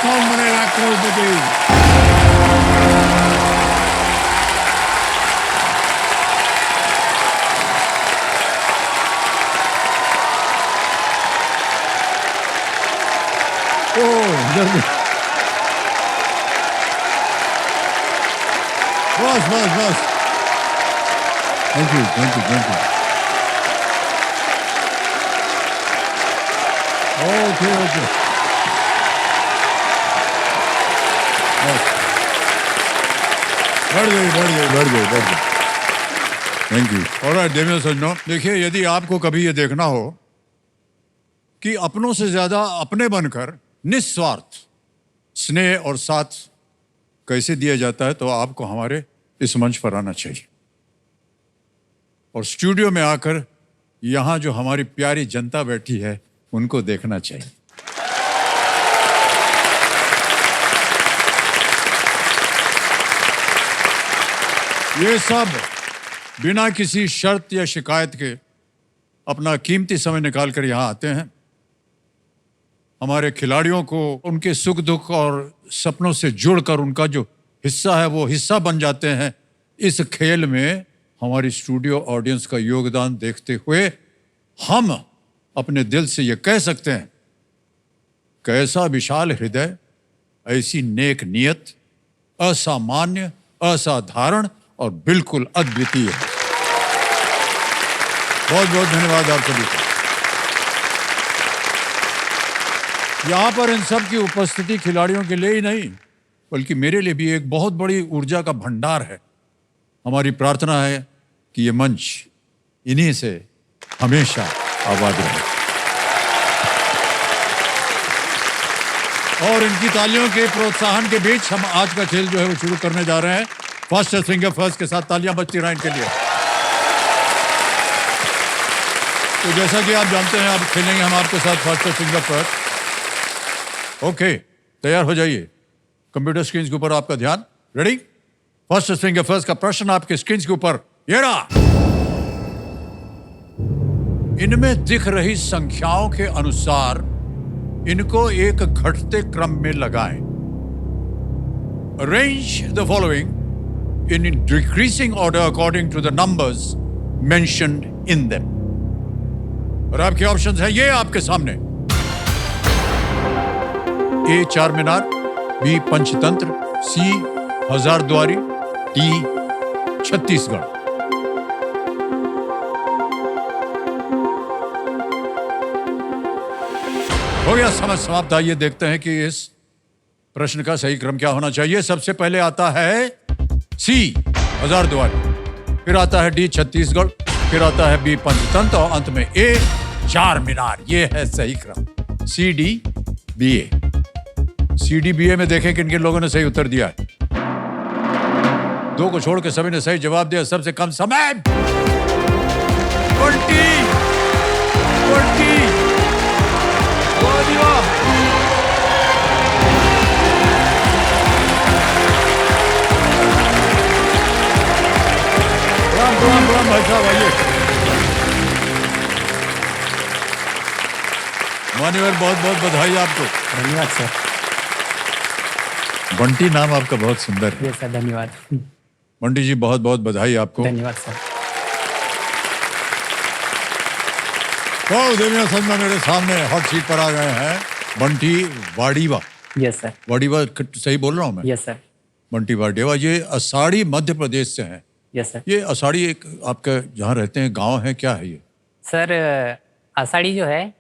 कौन बनेगा करोड़पति। जल्दी बस बस बस। Thank you thank you thank you. Okay okay बस बढ़ गई बढ़ गई बढ़ गई बढ़ गई। Thank you. ऑलराइट देवेंद्र सज्जनों, देखिए यदि आपको कभी ये देखना हो कि अपनों से ज्यादा अपने बनकर निस्वार्थ स्नेह और साथ कैसे दिया जाता है, तो आपको हमारे इस मंच पर आना चाहिए और स्टूडियो में आकर यहां जो हमारी प्यारी जनता बैठी है उनको देखना चाहिए। ये सब बिना किसी शर्त या शिकायत के अपना कीमती समय निकालकर यहां आते हैं। हमारे खिलाड़ियों को उनके सुख दुख और सपनों से जुड़कर उनका जो हिस्सा है वो हिस्सा बन जाते हैं। इस खेल में हमारी स्टूडियो ऑडियंस का योगदान देखते हुए हम अपने दिल से ये कह सकते हैं कि ऐसा विशाल हृदय, ऐसी नेक नियत असामान्य, असाधारण और बिल्कुल अद्वितीय है। बहुत बहुत धन्यवाद आप सभी को। यहां पर इन सब की उपस्थिति खिलाड़ियों के लिए ही नहीं बल्कि मेरे लिए भी एक बहुत बड़ी ऊर्जा का भंडार है। हमारी प्रार्थना है कि ये मंच इन्हीं से हमेशा आबाद रहे। और इनकी तालियों के प्रोत्साहन के बीच हम आज का खेल जो है वो शुरू करने जा रहे हैं। फास्टेस्ट फिंगर फर्स्ट के साथ तालियां बजती रहें इनके लिए। तो जैसा कि आप जानते हैं, अब खेलेंगे हम आपके साथ फास्टेस्ट फिंगर फर्स्ट। ओके, तैयार हो जाइए। कंप्यूटर स्क्रीन के ऊपर आपका ध्यान। रेडी? फर्स्ट फिंगर फर्स्ट का प्रश्न आपके स्क्रीन के ऊपर ये रहा। इनमें दिख रही संख्याओं के अनुसार इनको एक घटते क्रम में लगाएं। Arrange the following in decreasing order according to the numbers mentioned in them. और आपके ऑप्शंस हैं ये आपके सामने। A Charminar, B Panchatantra, C Hazarduari, D Chhattisgarh. हो गया समय समाप्त। आइए देखते हैं कि इस प्रश्न का सही क्रम क्या होना चाहिए। सबसे पहले आता है सी हजारद्वारी, फिर आता है डी छत्तीसगढ़, फिर आता है बी पंचतंत्र और अंत में ए चार मीनार। ये है सही क्रम। सी डी बी ए। सी डी बी ए में देखें किन किन लोगों ने सही उत्तर दिया है। दो को छोड़ के सभी ने सही जवाब दिया। सबसे कम समय 20। प्रणाम भाई साहब, आइए। मान्यवर, बहुत बहुत बधाई आपको। धन्यवाद सर। बंटी नाम आपका बहुत सुंदर है। सर धन्यवाद। बंटी जी, बहुत बहुत बधाई आपको। धन्यवाद सर। तो देविया संजना मेरे सामने हॉट सीट पर आ गए हैं बंटी वाडीवा। Yes sir. वाडीवा सही बोल रहा हूँ मैं? Yes sir. बंटी वाडीवा, ये असाड़ी मध्य प्रदेश से हैं। Yes sir. ये असाड़ी एक आपका जहाँ रहते हैं गांव है, क्या है ये? सर असाड़ी जो है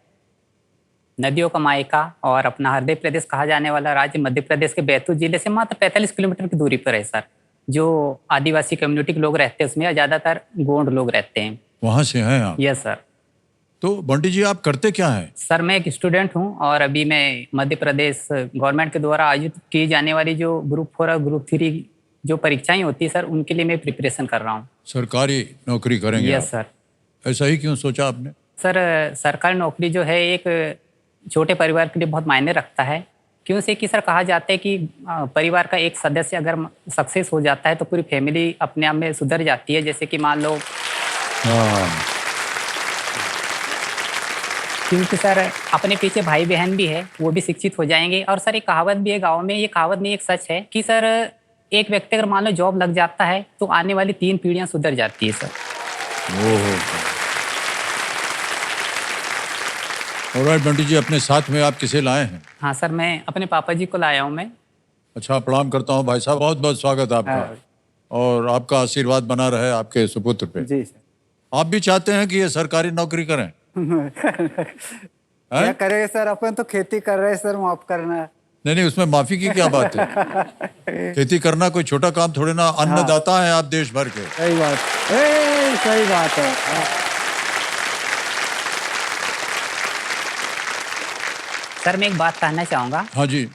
नदियों का मायका और अपना हृदय प्रदेश कहा जाने वाला राज्य मध्य प्रदेश के बैतूल जिले से मात्र 45 किलोमीटर की दूरी पर है सर। जो आदिवासी कम्युनिटी के लोग रहते हैं उसमें ज़्यादातर गोंड लोग रहते हैं। वहाँ से हैं आप? Yes sir. तो बंटी जी, आप करते क्या हैं? सर मैं एक स्टूडेंट हूँ और अभी मैं मध्य प्रदेश गवर्नमेंट के द्वारा आयोजित की जाने वाली जो ग्रुप 4 और ग्रुप 3 जो परीक्षाएं होती है सर, उनके लिए मैं प्रिपरेशन कर रहा हूँ। सरकारी नौकरी करेंगे? Yes sir. ऐसा ही क्यों सोचा आपने? सर सरकारी नौकरी जो है एक छोटे परिवार के लिए बहुत मायने रखता है। क्यों से कि सर कहा जाता है कि परिवार का एक सदस्य अगर सक्सेस हो जाता है तो पूरी फैमिली अपने आप में सुधर जाती है। जैसे कि मान लो क्योंकि सर अपने पीछे भाई बहन भी है, वो भी शिक्षित हो जाएंगे। और सर एक कहावत भी है गाँव में, ये कहावत नहीं एक सच है कि सर एक व्यक्ति अगर मान लो जॉब लग जाता है तो आने वाली 3 पीढ़ियां सुधर जाती है सर। ओहो। ऑलराइट बंटी जी, अपने साथ में आप किसे लाए हैं? हाँ सर, मैं अपने पापा जी को लाया हूँ मैं। अच्छा, प्रणाम करता हूँ भाई साहब, बहुत बहुत स्वागत आपका। हाँ। और आपका आशीर्वाद बना रहे आपके सुपुत्र पे। जी सर। आप भी चाहते हैं कि ये सरकारी नौकरी करें? क्या करेंगे सर, अपन तो खेती कर रहे हैं सर, माफ करना। नहीं नहीं, उसमें माफी की क्या बात है? खेती करना कोई छोटा काम थोड़े ना, अन्नदाता है आप देश भर के। सही बात, सही बात है। सर मैं एक बात कहना चाहूँगा। हाँ जी।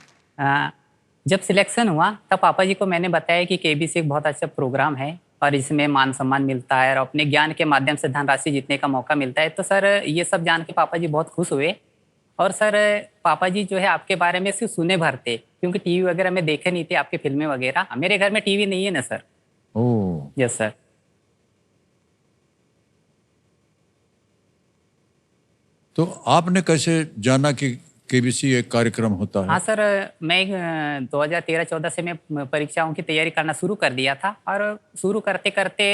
जब सिलेक्शन हुआ तब पापा जी को मैंने बताया कि केबीसी एक बहुत अच्छा प्रोग्राम है और इसमें मान सम्मान मिलता है और अपने ज्ञान के माध्यम से धनराशि जीतने का मौका मिलता है। तो सर ये सब जान के पापा जी बहुत खुश हुए। और सर पापा जी जो है आपके बारे में सिर्फ सुने भर थे, क्योंकि टीवी वगैरह में देखे नहीं थे आपकी फिल्में वगैरह। मेरे घर में टीवी नहीं है ना सर। ओह। Yes sir. तो आपने कैसे जाना कि केबीसी एक कार्यक्रम होता है? हाँ सर, मैं 2013-14 से मैं परीक्षाओं की तैयारी करना शुरू कर दिया था। और शुरू करते करते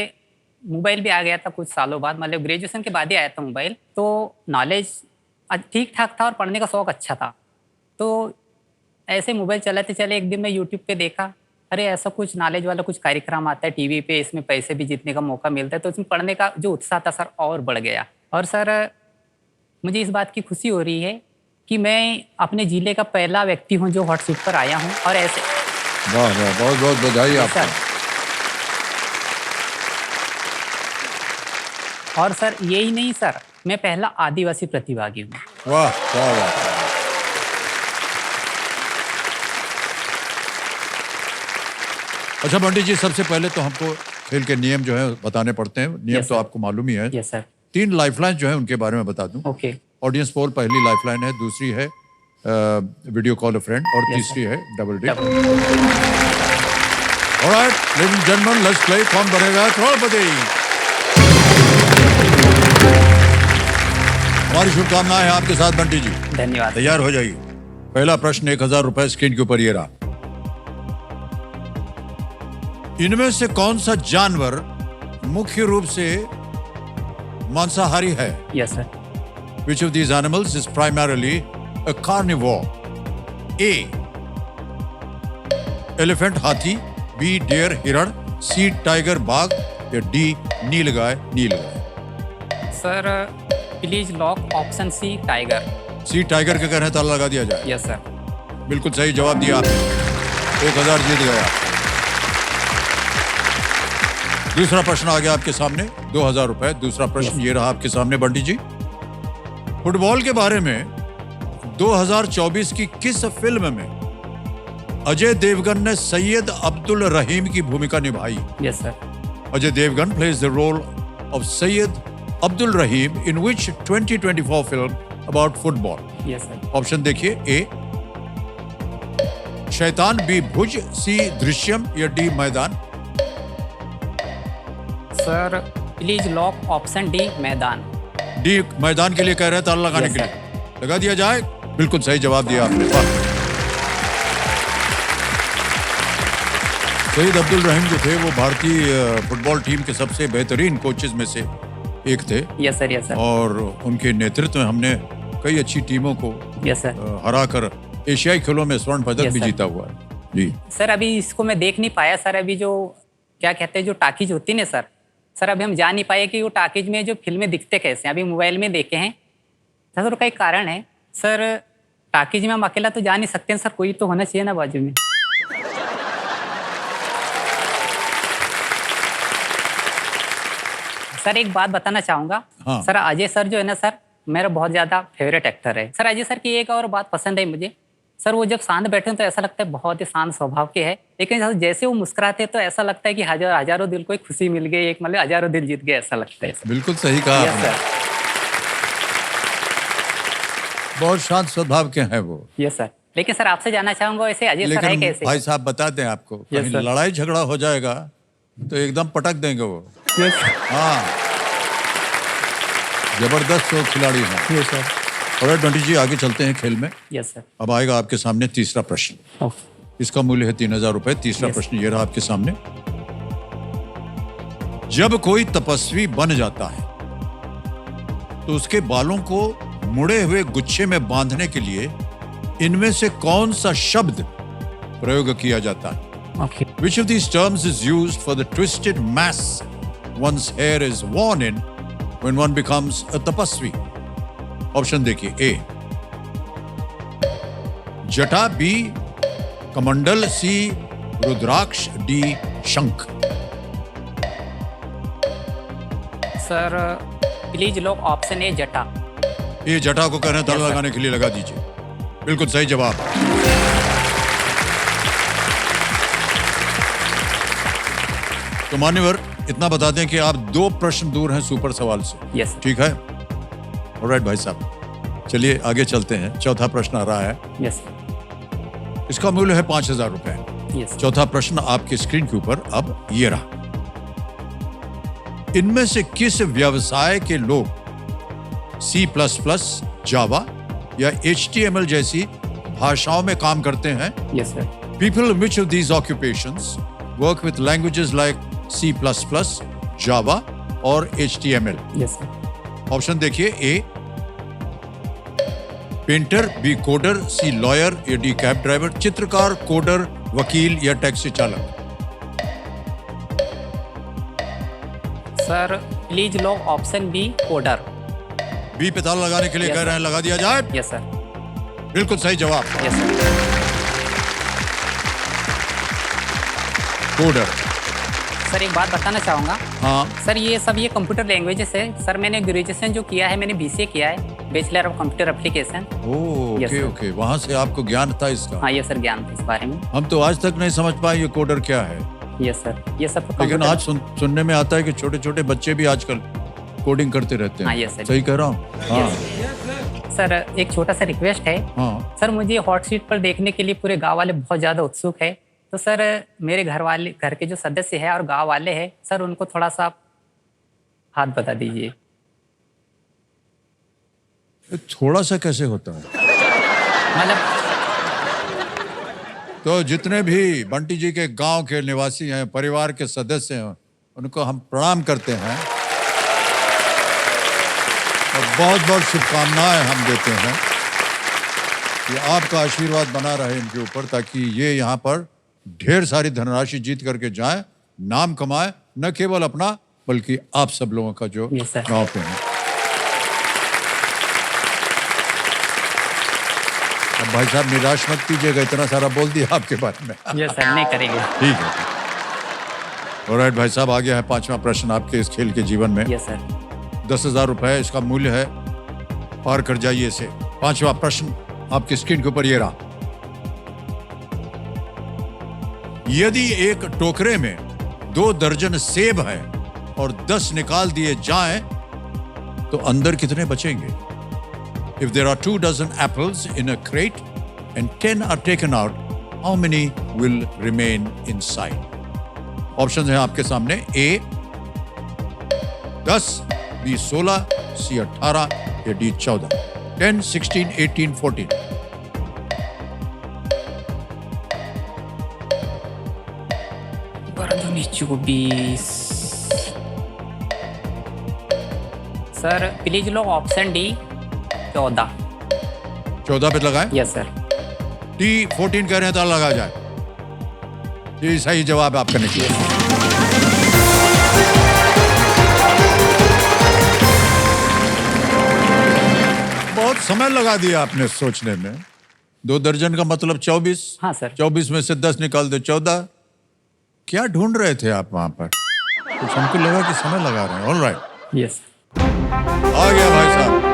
मोबाइल भी आ गया था कुछ सालों बाद, मतलब ग्रेजुएशन के बाद ही आया था मोबाइल। तो नॉलेज ठीक ठाक था और पढ़ने का शौक अच्छा था। तो ऐसे मोबाइल चलाते चले एक दिन मैं यूट्यूब पे देखा, अरे ऐसा कुछ नॉलेज वाला कुछ कार्यक्रम आता है टीवी पे, इसमें पैसे भी जीतने का मौका मिलता है। तो इसमें पढ़ने का जो उत्साह था सर और बढ़ गया। और सर मुझे इस बात की खुशी हो रही है कि मैं अपने जिले का पहला व्यक्ति हूं जो हॉट सीट पर आया हूं। और ऐसे वाह वाह, बहुत बहुत बधाई आपको। और सर यही नहीं सर, मैं पहला आदिवासी प्रतिभागी हूँ। वाह वाह वाह। अच्छा बंटी जी, सबसे पहले तो हमको खेल के नियम जो है बताने पड़ते हैं। नियम तो आपको मालूम ही है। Yes sir. 3 लाइफलाइन जो है उनके बारे में बता दूं। ओके। ऑडियंस पोल पहली लाइफलाइन है, दूसरी है वीडियो कॉल अ फ्रेंड और तीसरी है double Dick. Alright ladies and gentleman, let's play कौन बनेगा करोड़पति। हमारी शुभकामनाएं हैं आपके साथ बंटी जी। धन्यवाद। तैयार हो जाइए। पहला प्रश्न 1000 रुपए स्क्रीन के ऊपर ये रहा। इनमें से कौन सा जानवर मुख्य रूप से मांसाहारी है? Yes sir. Which of these animals is primarily a carnivore? A. Elephant, हाथी, B. Deer, हिरण, C. Tiger, बाघ, या D. नीलगाय, नीलगाय। Sir please lock option C tiger. C. Tiger के कहने ताला लगा दिया जाए। Yes sir. बिल्कुल सही जवाब दिया आपने। 1000 जीत गया। दूसरा प्रश्न आ गया आपके सामने, 2000 रुपए। दूसरा प्रश्न ये रहा आपके सामने बंटी जी। फुटबॉल के बारे में 2024 की किस फिल्म में अजय देवगन ने सैयद अब्दुल रहीम की भूमिका निभाई? Yes sir. Ajay Devgan plays the role of Sayyid Abdul Rahim in which 2024 film about football? Yes sir. Option देखिए, ए शैतान, बी भुज, सी दृश्यम, या डी मैदान। Sir please lock option D मैदान। डी मैदान के लिए कह रहे हैं, ताला लगाने Yes, के लिए लगा दिया जाए। बिल्कुल सही जवाब दिया आपने। वाह। सईद अब्दुल रहीम जो थे वो भारतीय फुटबॉल टीम के सबसे बेहतरीन कोचेज में से एक थे। Yes sir. Yes sir. और उनके नेतृत्व में हमने कई अच्छी टीमों को यस सर। हराकर एशियाई खेलों में स्वर्ण पदक Yes, भी sir. जीता हुआ है। जी सर अभी इसको मैं देख नहीं पाया सर। अभी जो क्या कहते हैं जो टाकीज होती है ना सर अभी हम जान नहीं पाए कि वो टाकीज में जो फिल्में दिखते कैसे हैं। अभी मोबाइल में देखे हैं सर। उसका एक कारण है सर, टाकीज में हम अकेला तो जा नहीं सकते हैं सर, कोई तो होना चाहिए ना बाजू में। सर एक बात बताना चाहूंगा। हाँ। सर अजय सर जो है ना सर, मेरा बहुत ज्यादा फेवरेट एक्टर है सर। अजय सर की एक और बात पसंद है मुझे सर, वो जब शांत बैठे हैं तो ऐसा लगता है बहुत ही शांत स्वभाव के है, लेकिन जैसे वो मुस्कुराते हैं तो ऐसा लगता है कि हजारों दिल को एक खुशी मिल गई, एक मतलब हजारों दिल जीत गए ऐसा लगता है सर। बिल्कुल सही कहा यस आपने। सर। बहुत शांत स्वभाव के हैं वो। Yes sir. लेकिन सर आपसे जानना चाहूंगा ऐसे अजय सर है लेकिन कैसे? भाई साहब बता दें आपको, Yes, कहीं sir. लड़ाई झगड़ा हो जाएगा तो एकदम पटक देंगे वो। यस हाँ, जबरदस्त वो खिलाड़ी हैं। Yes sir. ऑलराइट बंटी जी, आगे चलते हैं खेल में। Yes sir. अब आएगा आपके सामने तीसरा प्रश्न। ओके। इसका मूल्य है 3000 रुपए। तीसरा Yes. प्रश्न ये रहा आपके सामने। जब कोई तपस्वी बन जाता है तो उसके बालों को मुड़े हुए गुच्छे में बांधने के लिए इनमें से कौन सा शब्द प्रयोग किया जाता है? Okay. Which of these terms is used for the twisted mass one's hair is worn in when one becomes a tapasvi? Option देखिए। ए जटा, बी कमंडल, सी रुद्राक्ष, डी शंख। Sir please lock option A जटा। ये जटा को कह रहे हैं, ताला Yes, sir. लगाने के लिए लगा दीजिए। बिल्कुल सही जवाब। तो मान्यवर, इतना बता दें कि आप 2 प्रश्न दूर हैं सुपर सवाल से। Yes sir. ठीक है, ऑलराइट भाई साहब, चलिए आगे चलते हैं। चौथा प्रश्न आ रहा है। यस इसका मूल्य है 5000 रुपए। यस। चौथा प्रश्न आपके स्क्रीन के ऊपर अब ये रहा। इनमें से किस व्यवसाय के लोग C++, जावा या HTML जैसी भाषाओं में काम करते हैं? Yes sir. People in which of these occupations work with languages like C++, Java और HTML? Yes sir. ऑप्शन देखिए। A painter, B coder, C lawyer या डी कैब ड्राइवर। चित्रकार, कोडर, वकील या टैक्सी चालक। Sir please lock option B coder. B पे ताला लगाने के लिए Yes, कह रहे हैं, sir. लगा दिया जाए। Yes sir. बिल्कुल सही जवाब। Yes sir. कोडर। सर एक बात बताना चाहूँगा। हाँ, सर ये सब ये कंप्यूटर लैंग्वेजेस है। सर मैंने ग्रेजुएशन जो किया है, मैंने BCA किया है, bachelor of computer application. Okay Yes, sir. Okay, वहां से आपको ज्ञान था इसका। हाँ ये सर ज्ञान था इस बारे में। हम तो आज तक नहीं समझ पाए ये कोडर क्या है। Yes sir. ये सब तो लेकिन computer- आज सुनने में आता है कि छोटे छोटे बच्चे भी आजकल कोडिंग करते रहते हैं। हाँ, yes, sir. सही कह रहा हूँ? हाँ सर एक छोटा सा रिक्वेस्ट है। हाँ। सर मुझे हॉट सीट पर देखने के लिए पूरे गांव वाले बहुत ज़्यादा उत्सुक है। तो सर मेरे घर के जो सदस्य हैं और गांव वाले हैं, सर उनको थोड़ा सा हाथ बता दीजिए। थोड़ा सा कैसे होता है? मतलब तो जितने भी बंटी जी के गांव के निवासी हैं, परिवार के सदस्य हैं, उनको हम प्रणाम करते हैं और बहुत बहुत शुभकामनाएं हम देते हैं कि आपका आशीर्वाद बना रहे इनके ऊपर, ताकि ये यहाँ पर ढेर सारी धनराशि जीत करके जाएं, नाम कमाएं, न केवल अपना बल्कि आप सब लोगों का जो Yes, sir. गांव पे है। अब भाई साहब निराश मत कीजिएगा, इतना सारा बोल दिया आपके बारे में। यस सर नहीं करेंगे। ठीक है। ऑलराइट भाई साहब, आ गया है 5वां प्रश्न आपके इस खेल के जीवन में। Yes sir. 10,000 रुपए इसका मूल्य है। पार कर जाइए इसे। 5वां प्रश्न आपकी स्क्रीन के ऊपर ये रहा। यदि एक टोकरे में 2 दर्जन सेब है और 10 निकाल दिए जाएं तो अंदर कितने बचेंगे? If there are 2 dozen apples in a crate and 10 are taken out, how many will remain inside? Option है आपके सामने। ए 10, बी 16, सी 18 या D 14। 10, 16, 18, 14। बरदुनी 24। Sir please lock option D 14। 14 पे लगाएं। Yes sir. डी 14 कह रहे हैं तो लगा जाए। ये सही जवाब है आपका निकला। बहुत समय लगा दिया आपने सोचने में। 2 दर्जन का मतलब 24। हाँ सर। 24 में से 10 निकाल दो 14। क्या ढूंढ रहे थे आप वहां पर? कुछ हमको लगा कि समय लगा रहे हैं। ऑलराइट, यस आ गया भाई साहब।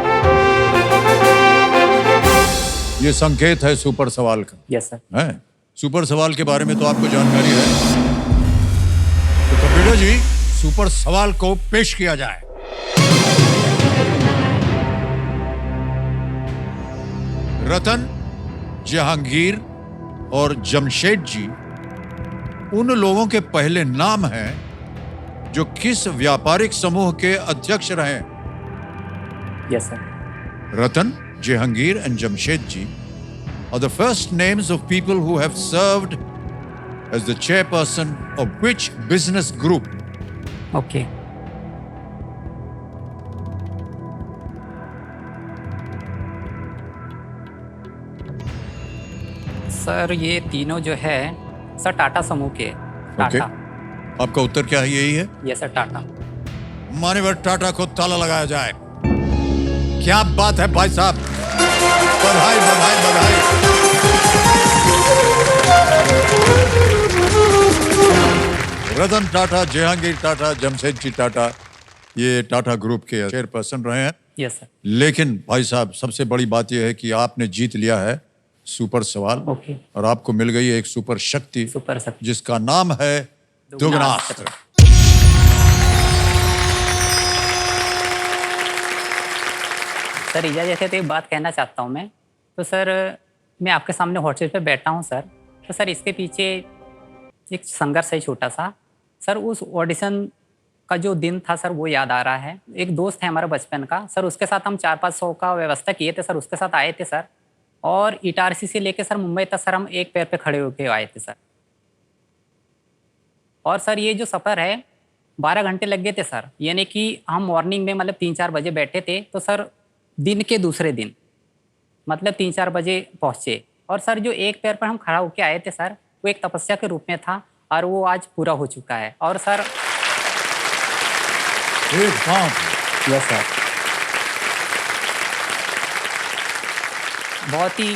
ये संकेत है सुपर सवाल का। Yes sir. है सुपर सवाल के बारे में तो आपको जानकारी है। तो कंप्यूटर जी, सुपर सवाल को पेश किया जाए। रतन, जहांगीर और जमशेद जी उन लोगों के पहले नाम हैं जो किस व्यापारिक समूह के अध्यक्ष रहे? Yes sir. Ratan, Jehangir and Jamshedji are the first names of people who have served as the chairperson of which business group? Okay sir ये तीनों जो है सर टाटा समूह के ओके, टाटा आपका उत्तर क्या है? यही है। ये सर टाटा। मान्यवर टाटा को ताला लगाया जाए। क्या बात है भाई साहब, बधाई बधाई बधाई। रतन टाटा, जहांगीर टाटा, जमशेदजी टाटा ये टाटा ग्रुप के चेयरपर्सन रहे हैं। Yes sir. लेकिन भाई साहब सबसे बड़ी बात यह है कि आपने जीत लिया है सुपर सवाल, ओके और आपको मिल गई है एक सुपर शक्ति सुपर सर। जिसका नाम है दुगनास्त्र। सर इजाज़त है तो एक बात कहना चाहता हूँ मैं। तो सर मैं आपके सामने हॉट सीट पे बैठा हूँ सर। तो सर इसके पीछे एक संघर्ष है छोटा सा। सर उस ऑडिशन का जो दिन था सर वो याद आ रहा है। एक दोस्त है हमारा बचपन का सर, उसके साथ हम 4-5 का व्यवस्था किए थे सर, उसके साथ आए थे सर। और इटारसी से लेके सर मुंबई तक सर हम एक पैर पे खड़े होके आए थे सर। और सर ये जो सफ़र है 12 घंटे लग गए थे सर। यानी कि हम मॉर्निंग में मतलब 3-4 बजे बैठे थे तो सर दिन के दूसरे दिन मतलब 3-4 बजे पहुँचे। और सर जो एक पैर पर हम खड़ा होके आए थे सर वो एक तपस्या के रूप में था और वो आज पूरा हो चुका है। और सर एक बात यस सर बहुत ही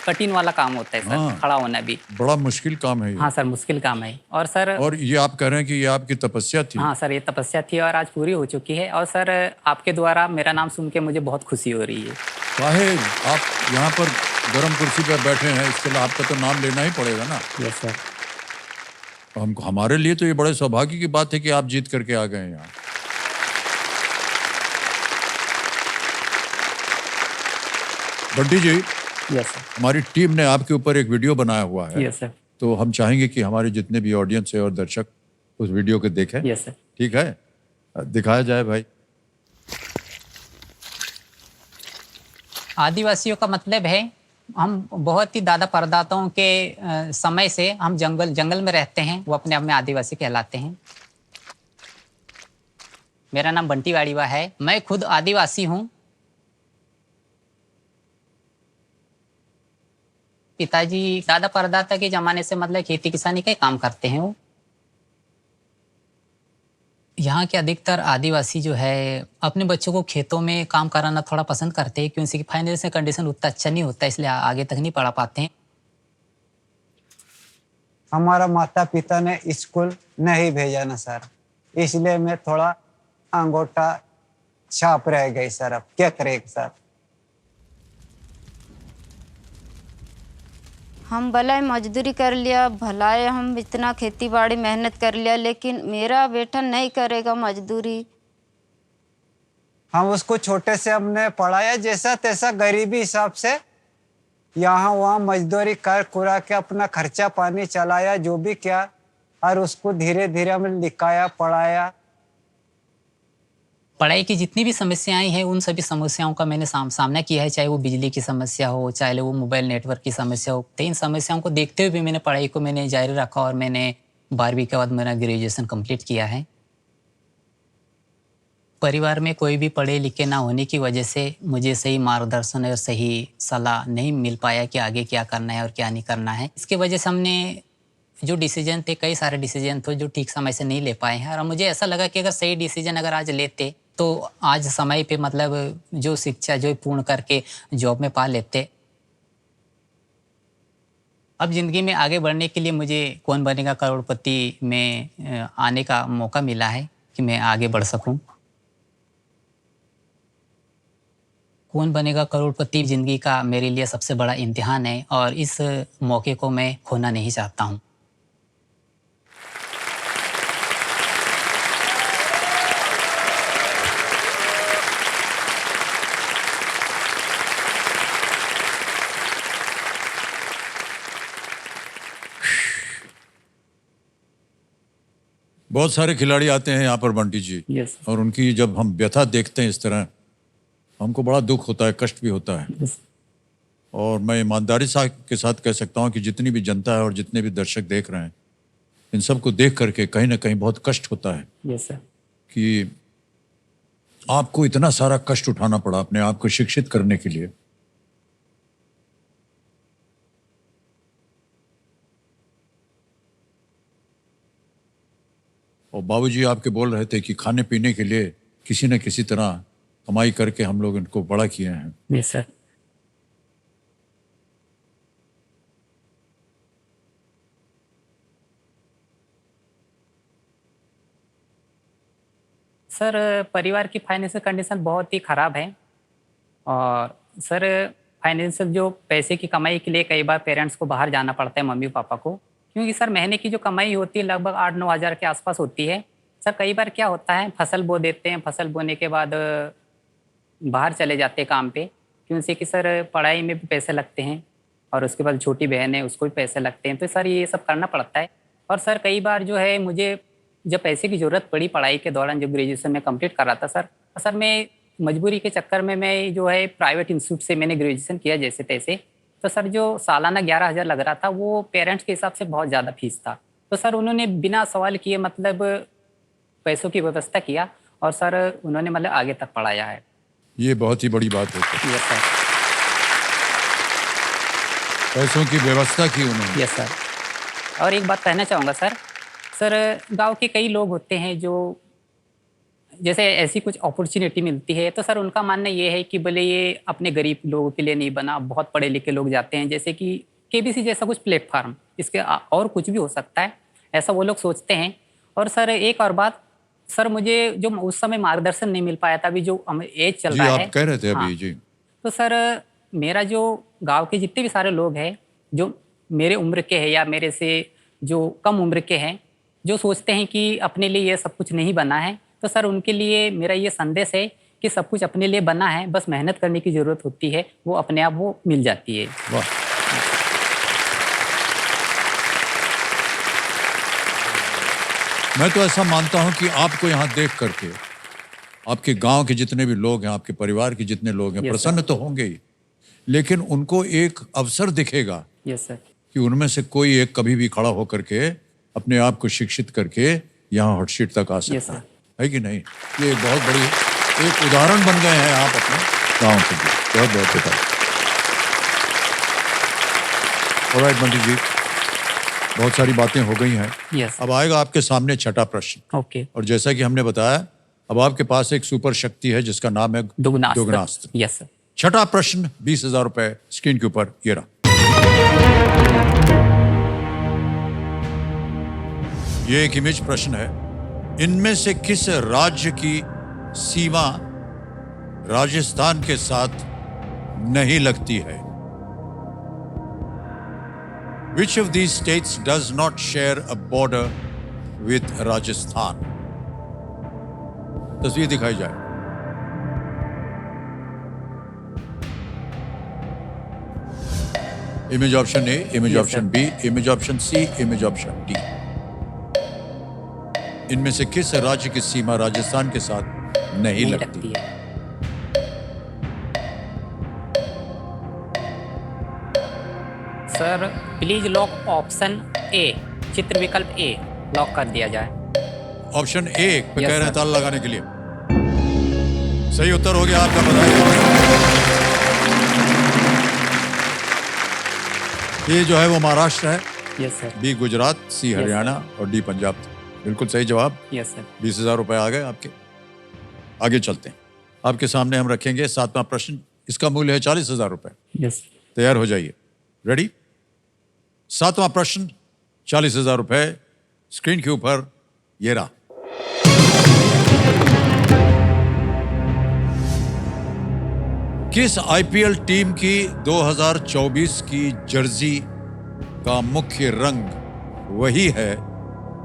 कठिन वाला काम होता है सर। हाँ। खड़ा होना भी बड़ा मुश्किल काम है ये। हाँ सर मुश्किल काम है। और सर और ये आप कह रहे हैं कि ये आपकी तपस्या थी। हाँ सर ये तपस्या थी और आज पूरी हो चुकी है। और सर आपके द्वारा मेरा नाम सुन के मुझे बहुत खुशी हो रही है। साहेब आप यहाँ पर गर्म कुर्सी पर बैठे हैं, इसके लिए आपका तो नाम लेना ही पड़ेगा ना। Yes sir. हमको हमारे लिए तो ये बड़े सौभाग्य की बात है कि आप जीत करके आ गए हैं यहाँ। बंटी जी, यस सर। हमारी टीम ने आपके ऊपर एक वीडियो बनाया हुआ है। Yes sir. तो हम चाहेंगे कि हमारे जितने भी ऑडियंस है और दर्शक उस वीडियो को देखें। Yes sir. ठीक है, दिखाया जाए भाई। आदिवासियों का मतलब है हम बहुत ही दादा परदाताओं के समय से हम जंगल में रहते हैं, वो अपने आप में आदिवासी कहलाते हैं। मेरा नाम बंटी वाड़ीवा है, मैं खुद आदिवासी हूँ। पिताजी दादा परदाता के ज़माने से मतलब खेती किसानी का ही काम करते हैं वो। यहाँ के अधिकतर आदिवासी जो है अपने बच्चों को खेतों में काम कराना थोड़ा पसंद करते हैं क्योंकि फाइनेंशियल कंडीशन उतना अच्छा नहीं होता, इसलिए आगे तक नहीं पढ़ा पाते हैं। हमारा माता पिता ने स्कूल नहीं भेजा ना सर, इसलिए मैं थोड़ा अंगूठा छाप रह गई सर। अब क्या करें सर। हम भलाई मजदूरी कर लिया, भलाई हम इतना खेती बाड़ी मेहनत कर लिया, लेकिन मेरा बेटा नहीं करेगा मजदूरी। हम उसको छोटे से हमने पढ़ाया जैसा तैसा गरीबी हिसाब से, यहाँ वहाँ मजदूरी कर कुरा के अपना खर्चा पानी चलाया जो भी क्या, और उसको धीरे धीरे हमने लिखाया पढ़ाया। पढ़ाई की जितनी भी समस्याएं हैं उन सभी समस्याओं का मैंने सामना किया है, चाहे वो बिजली की समस्या हो, चाहे वो मोबाइल नेटवर्क की समस्या हो। तो इन समस्याओं को देखते हुए भी मैंने पढ़ाई को मैंने जारी रखा और मैंने 12वीं के बाद मेरा ग्रेजुएशन कंप्लीट किया है। परिवार में कोई भी पढ़े लिखे ना होने की वजह से मुझे सही मार्गदर्शन और सही सलाह नहीं मिल पाया कि आगे क्या करना है और क्या नहीं करना है। इसके वजह से हमने जो डिसीजन थे, कई सारे डिसीजन थे जो ठीक समय से नहीं ले पाए हैं। और मुझे ऐसा लगा कि अगर सही डिसीजन अगर आज लेते तो आज समय पे मतलब जो शिक्षा जो पूर्ण करके जॉब में पा लेते। अब ज़िंदगी में आगे बढ़ने के लिए मुझे कौन बनेगा करोड़पति में आने का मौका मिला है कि मैं आगे बढ़ सकूं। कौन बनेगा करोड़पति ज़िंदगी का मेरे लिए सबसे बड़ा इम्तिहान है और इस मौके को मैं खोना नहीं चाहता हूं। बहुत सारे खिलाड़ी आते हैं यहाँ पर बंटी जी। यस। और उनकी जब हम व्यथा देखते हैं इस तरह, हमको बड़ा दुख होता है, कष्ट भी होता है। और मैं ईमानदारी के साथ कह सकता हूँ कि जितनी भी जनता है और जितने भी दर्शक देख रहे हैं, इन सबको देख करके कहीं ना कहीं बहुत कष्ट होता है यस सर। कि आपको इतना सारा कष्ट उठाना पड़ा अपने आप को शिक्षित करने के लिए। और बाबूजी आपके बोल रहे थे कि खाने पीने के लिए किसी न किसी तरह कमाई करके हम लोग इनको बड़ा किए हैं। Yes sir. सर परिवार की फाइनेंशियल कंडीशन बहुत ही ख़राब है। और सर फाइनेंशियल जो पैसे की कमाई के लिए कई बार पेरेंट्स को बाहर जाना पड़ता है, मम्मी पापा को, क्योंकि सर महीने की जो कमाई होती है लगभग 8-9 हज़ार के आसपास होती है। सर कई बार क्या होता है, फसल बो देते हैं, फसल बोने के बाद बाहर चले जाते हैं काम पे, क्योंकि कि सर पढ़ाई में भी पैसे लगते हैं और उसके बाद छोटी बहन है उसको भी पैसे लगते हैं, तो सर ये सब करना पड़ता है। और सर कई बार जो है मुझे जब पैसे की ज़रूरत पड़ी पढ़ाई के दौरान, जब ग्रेजुएशन में कंप्लीट कर रहा था सर मैं मजबूरी के चक्कर में मैं जो है प्राइवेट इंस्टीट्यूट से मैंने ग्रेजुएशन किया जैसे तैसे। तो सर जो सालाना 11,000 लग रहा था वो पेरेंट्स के हिसाब से बहुत ज़्यादा फीस था। तो सर उन्होंने बिना सवाल किए मतलब पैसों की व्यवस्था किया और सर उन्होंने मतलब आगे तक पढ़ाया है। ये बहुत ही बड़ी बात है। Yes sir. पैसों की व्यवस्था की उन्होंने। Yes sir. और एक बात कहना चाहूँगा सर गांव के कई लोग होते हैं जो जैसे ऐसी कुछ अपॉर्चुनिटी मिलती है तो सर उनका मानना ये है कि भले ये अपने गरीब लोगों के लिए नहीं बना, बहुत पढ़े लिखे लोग जाते हैं, जैसे कि केबीसी जैसा कुछ प्लेटफार्म, इसके और कुछ भी हो सकता है, ऐसा वो लोग सोचते हैं। और सर एक और बात सर, मुझे जो उस समय मार्गदर्शन नहीं मिल पाया था, अभी जो एज चल रहा है, आप कह रहे थे अभी। जी। तो सर मेरा जो गाँव के जितने भी सारे लोग हैं जो मेरे उम्र के हैं या मेरे से जो कम उम्र के हैं, जो सोचते हैं कि अपने लिए ये सब कुछ नहीं बना है, तो सर उनके लिए मेरा ये संदेश है कि सब कुछ अपने लिए बना है, बस मेहनत करने की ज़रूरत होती है, वो अपने आप वो मिल जाती है। वाह। मैं तो ऐसा मानता हूं कि आपको यहाँ देख करके आपके गांव के जितने भी लोग हैं, आपके परिवार के जितने लोग हैं, प्रसन्न तो होंगे ही, लेकिन उनको एक अवसर दिखेगा यस सर कि उनमें से कोई एक कभी भी खड़ा होकर के अपने आप को शिक्षित करके यहाँ हॉटशीट तक आ सकता है कि नहीं। ये बहुत बड़ी एक उदाहरण बन गए हैं आप अपने गांव के लिए। बहुत बहुत धन्यवाद। ऑलराइट मंडी जी, बहुत सारी बातें हो गई हैं। यस। अब आएगा आपके सामने छठा प्रश्न। ओके। और जैसा कि हमने बताया, अब आपके पास एक सुपर शक्ति है जिसका नाम है दुगनास्त्र। Yes sir. छठा प्रश्न 20,000 रुपए स्क्रीन के ऊपर ये रहा। ये एक इमेज प्रश्न है। इनमें से किस राज्य की सीमा राजस्थान के साथ नहीं लगती है? Which of these states does not share a border with Rajasthan? तस्वीर दिखाई जाए। Image option A, image option B, image option C, image option D. इनमें से किस राज्य की सीमा राजस्थान के साथ नहीं लगती है? Sir please lock option A, चित्र विकल्प ए लॉक कर दिया जाए। ऑप्शन ए पे कह रहे हैं ताला लगाने के लिए। सही उत्तर हो गया आपका, बताइए। ये जो है वो महाराष्ट्र है। Yes sir. बी गुजरात, सी हरियाणा और डी पंजाब। बिल्कुल सही जवाब। Yes sir. 20,000 रुपए आ गए आपके। आगे चलते हैं। आपके सामने हम रखेंगे 7वां प्रश्न। इसका मूल्य है 40,000 रुपए। यस। तैयार हो जाइए। रेडी? 7वां प्रश्न 40,000 रुपए स्क्रीन के ऊपर ये रहा। किस आईपीएल टीम की 2024 की जर्सी का मुख्य रंग वही है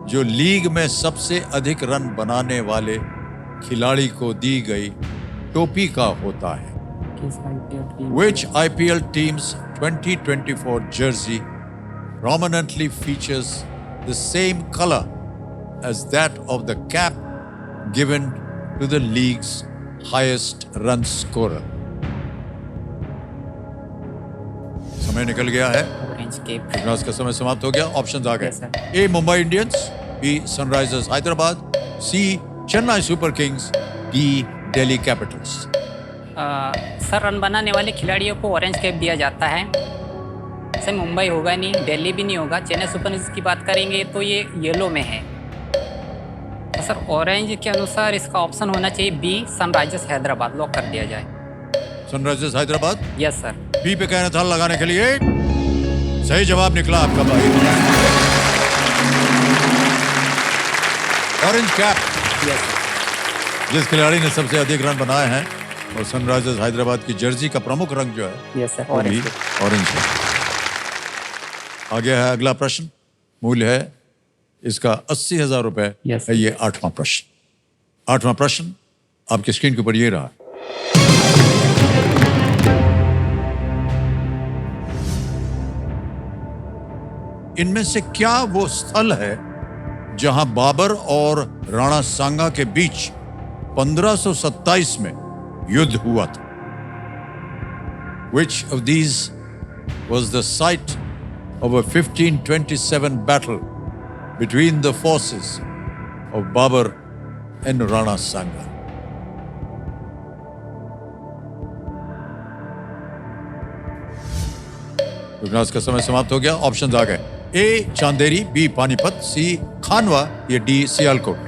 जो लीग में सबसे अधिक रन बनाने वाले खिलाड़ी को दी गई टोपी का होता है? Which IPL team's 2024 jersey prominently features the same color as that of the cap given to the league's highest run scorer? समय निकल गया है, ऑरेंज कैप। विकास का समय समाप्त हो गया। ऑप्शंस आ Yes, sir. गए। A Mumbai Indians, B Sunrisers Hyderabad, C Chennai Super Kings, D Delhi Capitals. Sir run बनाने वाले खिलाड़ियों को ऑरेंज कैप दिया जाता है। सर मुंबई होगा नहीं, दिल्ली भी नहीं होगा। चेन्नई सुपर किंग्स की बात करेंगे तो ये येलो में है। तो सर ऑरेंज के अनुसार इसका ऑप्शन होना चाहिए बी सनराइजर्स हैदराबाद। लॉक कर दिया जाए। Sunrisers Hyderabad, yes sir. B पे कहना था लगाने के लिए। सही जवाब निकला आपका भाई। Orange cap, yes sir. जिस खिलाड़ी ने सबसे अधिक रन बनाए हैं, और सनराइजर्स हैदराबाद की जर्सी का प्रमुख रंग जो है यस सर, वो भी ऑरेंज कैप। ऑरेंज है। आगे है अगला प्रश्न। मूल्य है इसका 80,000 रुपए। Yes. है ये 8वां प्रश्न। 8वां प्रश्न आपकी स्क्रीन के ऊपर ये रहा। इनमें से क्या वो स्थल है जहां बाबर और राणा सांगा के बीच 1527 में युद्ध हुआ था? Which of these was the site of a 1527 battle between the forces of Babur and Rana Sanga? विकास का समय समाप्त हो गया। ऑप्शंस आ गए। ए चांदेरी, बी पानीपत, सी खानवा, या डी सियालकोट।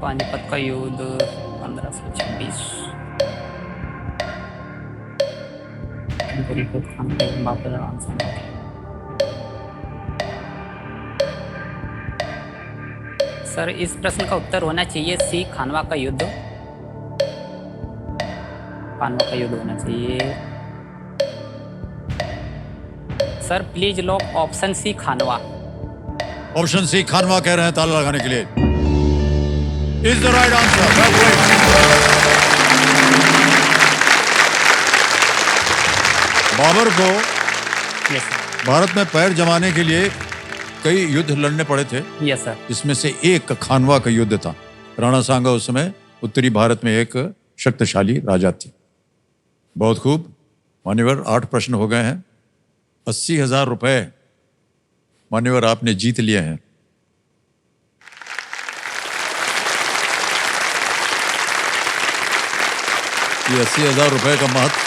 पानीपत का युद्ध 1526। बाबर राणा सांगा। सर इस प्रश्न का उत्तर होना चाहिए सी खानवा का युद्ध। खानवा का युद्ध होना चाहिए। Sir please lock option C Khanwa. Option C Khanwa कह रहे हैं ताला लगाने के लिए। Is the right answer. Babar को यस सर। भारत में पैर जमाने के लिए कई युद्ध लड़ने पड़े थे। Yes sir. इसमें से एक खानवा का युद्ध था। राणा सांगा उस समय उत्तरी भारत में एक शक्तिशाली राजा थे। बहुत खूब मान्यवर, 8 प्रश्न हो गए हैं। 80,000 रुपए मान्यवर आपने जीत लिए हैं। ये 80,000 रुपए का महत्व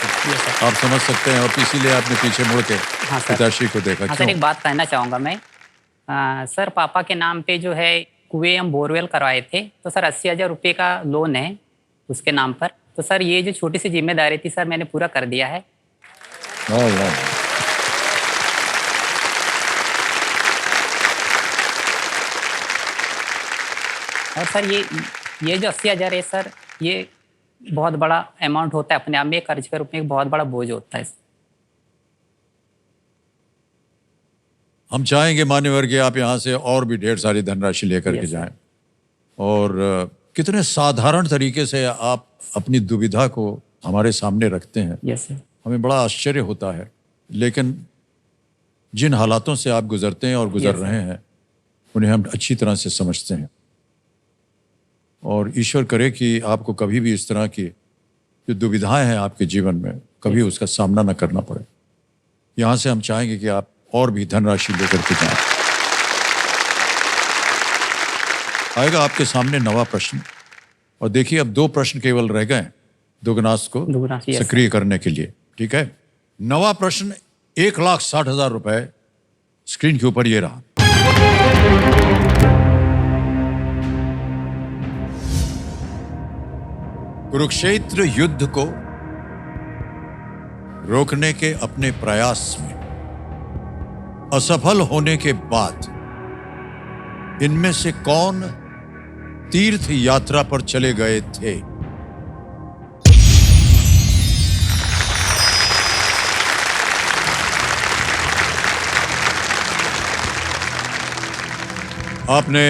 आप समझ सकते हैं, और इसीलिए आपने पीछे मुड़ के हाँ सर। पिताश्री को देखा। हाँ सर, एक बात कहना चाहूँगा मैं। सर पापा के नाम पे जो है कुएं हम बोरवेल करवाए थे, तो सर 80,000 रुपये का लोन है उसके नाम पर। तो सर ये जो छोटी सी जिम्मेदारी थी सर मैंने पूरा कर दिया है। और सर ये जो 80,000 है सर, ये बहुत बड़ा अमाउंट होता है अपने आप में। कर्ज के रूप में एक बहुत बड़ा बोझ होता है। हम चाहेंगे मान्यवर कि आप यहाँ से और भी ढेर सारी धनराशि लेकर के Yes, जाएं। और कितने साधारण तरीके से आप अपनी दुविधा को हमारे सामने रखते हैं। Yes sir. हमें बड़ा आश्चर्य होता है, लेकिन जिन हालातों से आप गुजरते हैं और गुजर Yes, रहे हैं, उन्हें हम अच्छी तरह से समझते हैं। और ईश्वर करे कि आपको कभी भी इस तरह की जो दुविधाएं हैं आपके जीवन में, कभी उसका सामना न करना पड़े। यहाँ से हम चाहेंगे कि आप और भी धनराशि लेकर के जाएं। आएगा आपके सामने नवा प्रश्न। और देखिए अब 2 प्रश्न केवल रह गए दुगनास को दुगनास, yes, सक्रिय करने के लिए। ठीक है, नवा प्रश्न 1,60,000 रुपए स्क्रीन के ऊपर ये रहा। कुरुक्षेत्र युद्ध को रोकने के अपने प्रयास में असफल होने के बाद इनमें से कौन तीर्थ यात्रा पर चले गए थे? आपने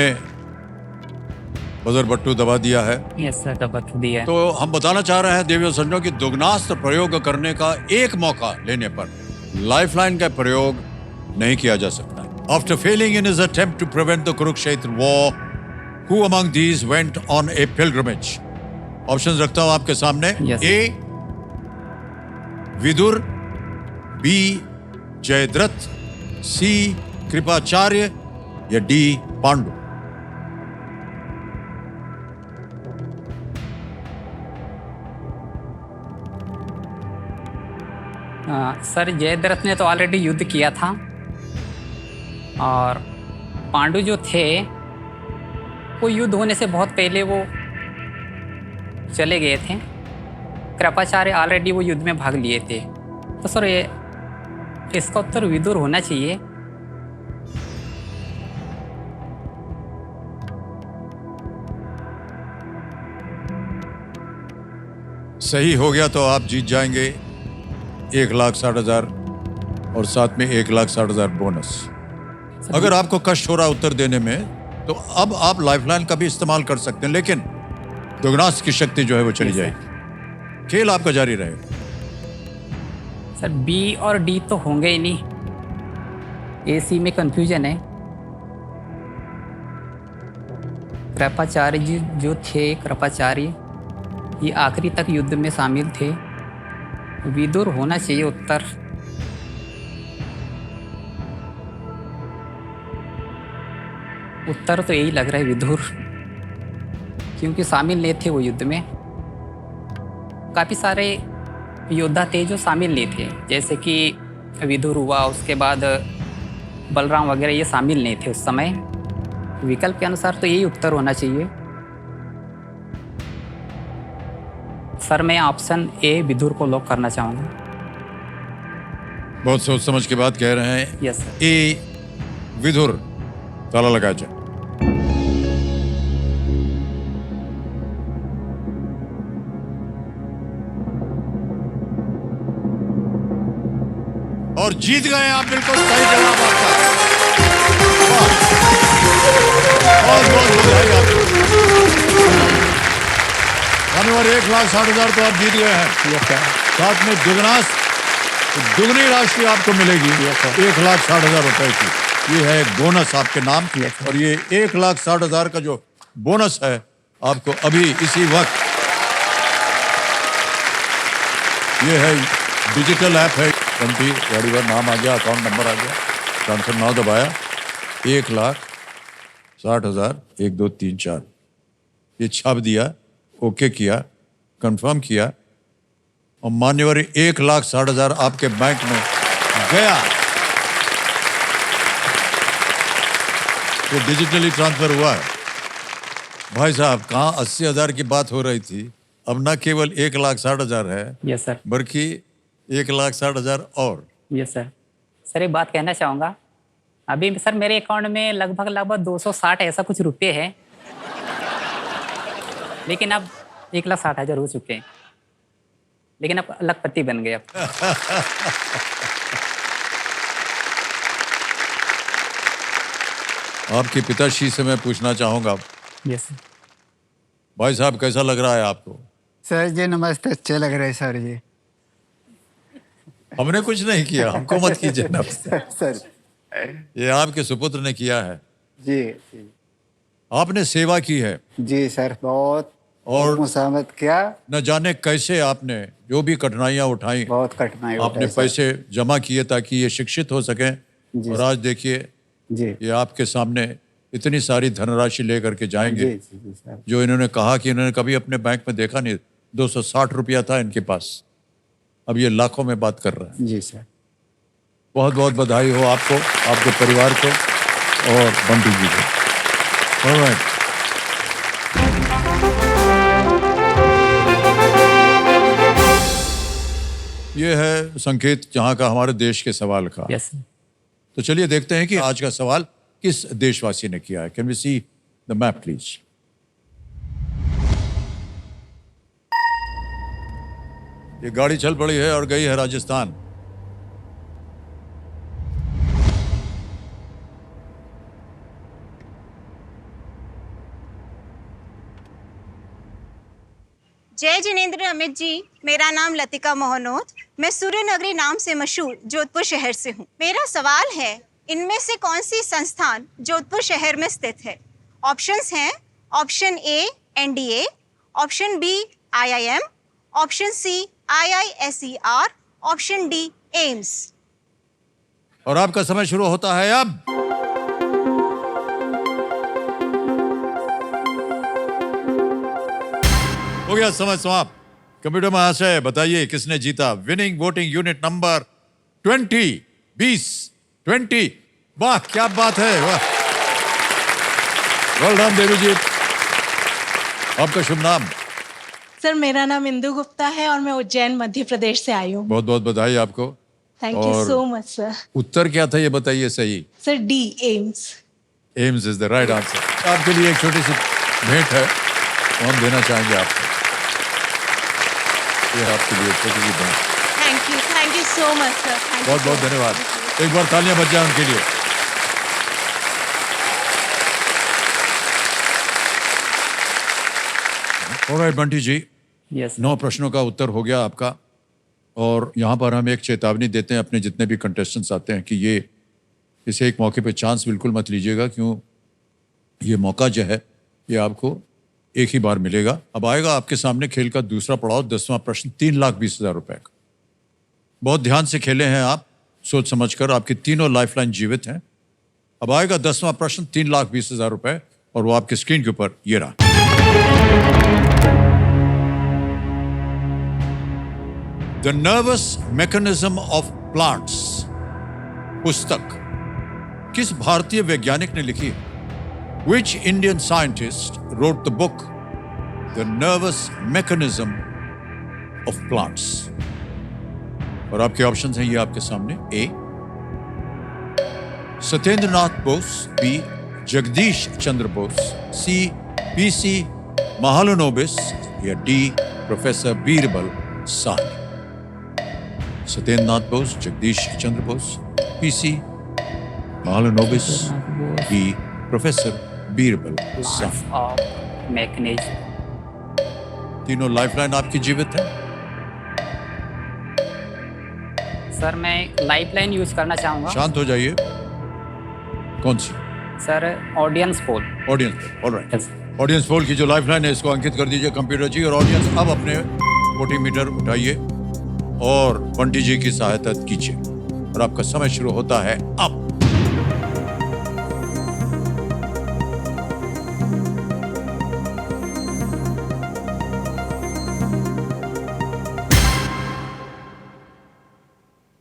बजर बट्टू दबा दिया है। यस सर, दबा दिया है। तो हम बताना चाह रहे हैं देवियों सज्जनों कि दुग्नास्त्र प्रयोग करने का एक मौका लेने पर लाइफलाइन का प्रयोग नहीं किया जा सकता। After failing in his attempt to prevent the Kurukshetra war, Who among these went on a pilgrimage? Options रखता हूं आपके सामने। Yes. A. Vidur, B. Jayadratha, C. Kripacharya या D. पांडु। सर जयद्रथ ने तो ऑलरेडी युद्ध किया था और पांडु जो थे वो युद्ध होने से बहुत पहले वो चले गए थे। कृपाचार्य ऑलरेडी वो युद्ध में भाग लिए थे, तो सर ये इसका उत्तर विदुर होना चाहिए। सही हो गया तो आप जीत जाएंगे 1,60,000 और साथ में 1,60,000 बोनस। अगर आपको कष्ट हो रहा उत्तर देने में तो अब आप लाइफलाइन का भी इस्तेमाल कर सकते हैं, लेकिन दुगनास की शक्ति जो है वो चली जाएगी। खेल आपका जारी रहेगा। सर बी और डी तो होंगे ही नहीं, ए सी में कंफ्यूजन है। कृपाचार्य जी जो थे, कृपाचार्य ये आखिरी तक युद्ध में शामिल थे। विदुर होना चाहिए उत्तर। उत्तर तो यही लग रहा है विदुर, क्योंकि शामिल नहीं थे वो युद्ध में। काफ़ी सारे योद्धा थे जो शामिल नहीं थे, जैसे कि विदुर हुआ, उसके बाद बलराम वगैरह ये शामिल नहीं थे उस समय। विकल्प के अनुसार तो यही उत्तर होना चाहिए। सर मैं ऑप्शन ए विदुर को लॉक करना चाहूँगा। बहुत सोच समझ के बाद कह रहे हैं यस सर। ए विदुर। ताला लगा जाए। और जीत गए आप, बिल्कुल सही जवाब आपका। बहुत बहुत बधाई आपको। आने वाले 1,60,000 तो आप जीत गए हैं। Yes sir. साथ में दुगनी राशि आपको मिलेगी 1,60,000 रुपए की। ये है बोनस आपके नाम। और ये 1,60,000 का जो बोनस है आपको अभी इसी वक्त, ये है डिजिटल ऐप है। गाड़ी पर नाम आ गया, अकाउंट नंबर आ गया, ट्रांसफर नाउ दबाया, 1,60,000 1 2 3 4 ये छाप दिया, ओके किया, कंफर्म किया और मान्यवर 1,60,000 आपके बैंक में गया। ये डिजिटली ट्रांसफर हुआ है। भाई साहब, कहाँ 80,000 की बात हो रही थी, अब ना केवल 1,60,000 है, यस सर। बल्कि 1,60,000 और। Yes sir. सर एक बात कहना चाहूँगा, अभी सर मेरे अकाउंट में लगभग 260 ऐसा कुछ रुपये है, लेकिन अब 1,60,000 हो चुके हैं, लेकिन अब लखपति बन गए अब। आपके पिताश्री से मैं पूछना चाहूंगा, यस सर। भाई साहब कैसा लग रहा है आपको? सर जी नमस्ते, अच्छे लग रहे हैं सर जी। हमने कुछ नहीं किया, हमको मत कीजिए ना। सर ये आपके सुपुत्र ने किया है, जी आपने सेवा की है जी सर, बहुत और मुसामत किया, न जाने कैसे आपने जो भी कठिनाइयां उठाई, बहुत कठिनाई आपने पैसे जमा किए ताकि ये शिक्षित हो सकें। और आज देखिए जी ये आपके सामने इतनी सारी धनराशि लेकर के जाएंगे, जी सर। जो इन्होंने कहा कि इन्होंने कभी अपने बैंक में देखा नहीं। 260 रुपया था इनके पास, अब ये लाखों में बात कर रहा है। जी सर। बहुत बहुत बधाई हो आपको, आपके परिवार को और बंटी जी को। ऑलराइट। ये है संकेत जहां का हमारे देश के सवाल का। Yes sir. तो चलिए देखते हैं कि आज का सवाल किस देशवासी ने किया है। Can we see the map please? ये गाड़ी चल पड़ी है और गई है राजस्थान। जय जिनेंद्र अमित जी, मेरा नाम लतिका मोहनोत, मैं सूर्य नगरी नाम से मशहूर जोधपुर शहर से हूँ। मेरा सवाल है, इनमें से कौन सी संस्थान जोधपुर शहर में स्थित है? ऑप्शंस हैं option A NDA, option B IIM, option C IISER, option D AIIMS. और आपका समय शुरू होता है अब। हो गया समय समाप्त। कंप्यूटर महाशय बताइए किसने जीता? Winning voting unit number 20, 20, 20। वाह क्या बात है, वाह। वेल डन देवी जी। आपका शुभ नाम? सर मेरा नाम इंदु गुप्ता है और मैं उज्जैन मध्य प्रदेश से आई हूँ। बहुत बहुत बधाई आपको। थैंक यू और सो मच सर। उत्तर क्या था ये बताइए सही? Sir D Ms. AIIMS is the right answer. आपके लिए एक छोटी सी भेंट है वो हम देना चाहेंगे आपको। ये आपके लिए छोटी सी भेंट। Thank you so much sir. बहुत बहुत धन्यवाद। एक बार तालियां बज जाए उनके लिए। ऑलराइट बंटी जी, यस 9 प्रश्नों का उत्तर हो गया आपका। और यहाँ पर हम एक चेतावनी देते हैं अपने जितने भी कंटेस्टेंट्स आते हैं कि ये इसे एक मौके पे चांस बिल्कुल मत लीजिएगा, क्यों ये मौका जो है ये आपको एक ही बार मिलेगा। अब आएगा आपके सामने खेल का दूसरा पड़ाव, 10वां प्रश्न, 3,20,000 रुपए का। बहुत ध्यान से खेले हैं आप, सोच समझकर। आपकी तीनों लाइफलाइन जीवित हैं। अब आएगा 10वां प्रश्न, 3,20,000 रुपए, और वो आपके स्क्रीन के ऊपर ये रहा। The nervous mechanism of plants पुस्तक किस भारतीय वैज्ञानिक ने लिखी है? Which Indian scientist wrote the book The Nervous Mechanism of Plants? और आपके ऑप्शंस हैं ये आपके सामने। A Satyendranath Bose, B Jagdish Chandra Bose, C PC Mahalanobis, या D professor Birbal Sahni. Satyendranath Bose, Jagdish Chandra Bose, PC Mahalanobis, D professor Birbal Sahni. Mechanism. तीनों लाइफलाइन आपकी जीवित है। सर मैं लाइफलाइन यूज करना चाहूँगा। शांत हो जाइए। कौन सी? Sir audience poll. Audience poll. Alright. Yes. Audience poll की जो लाइफलाइन है इसको अंकित कर दीजिए कंप्यूटर जी। और ऑडियंस अब अपने वोटिंग मीटर उठाइए और बंटी जी की सहायता कीजिए। और आपका समय शुरू होता है अब।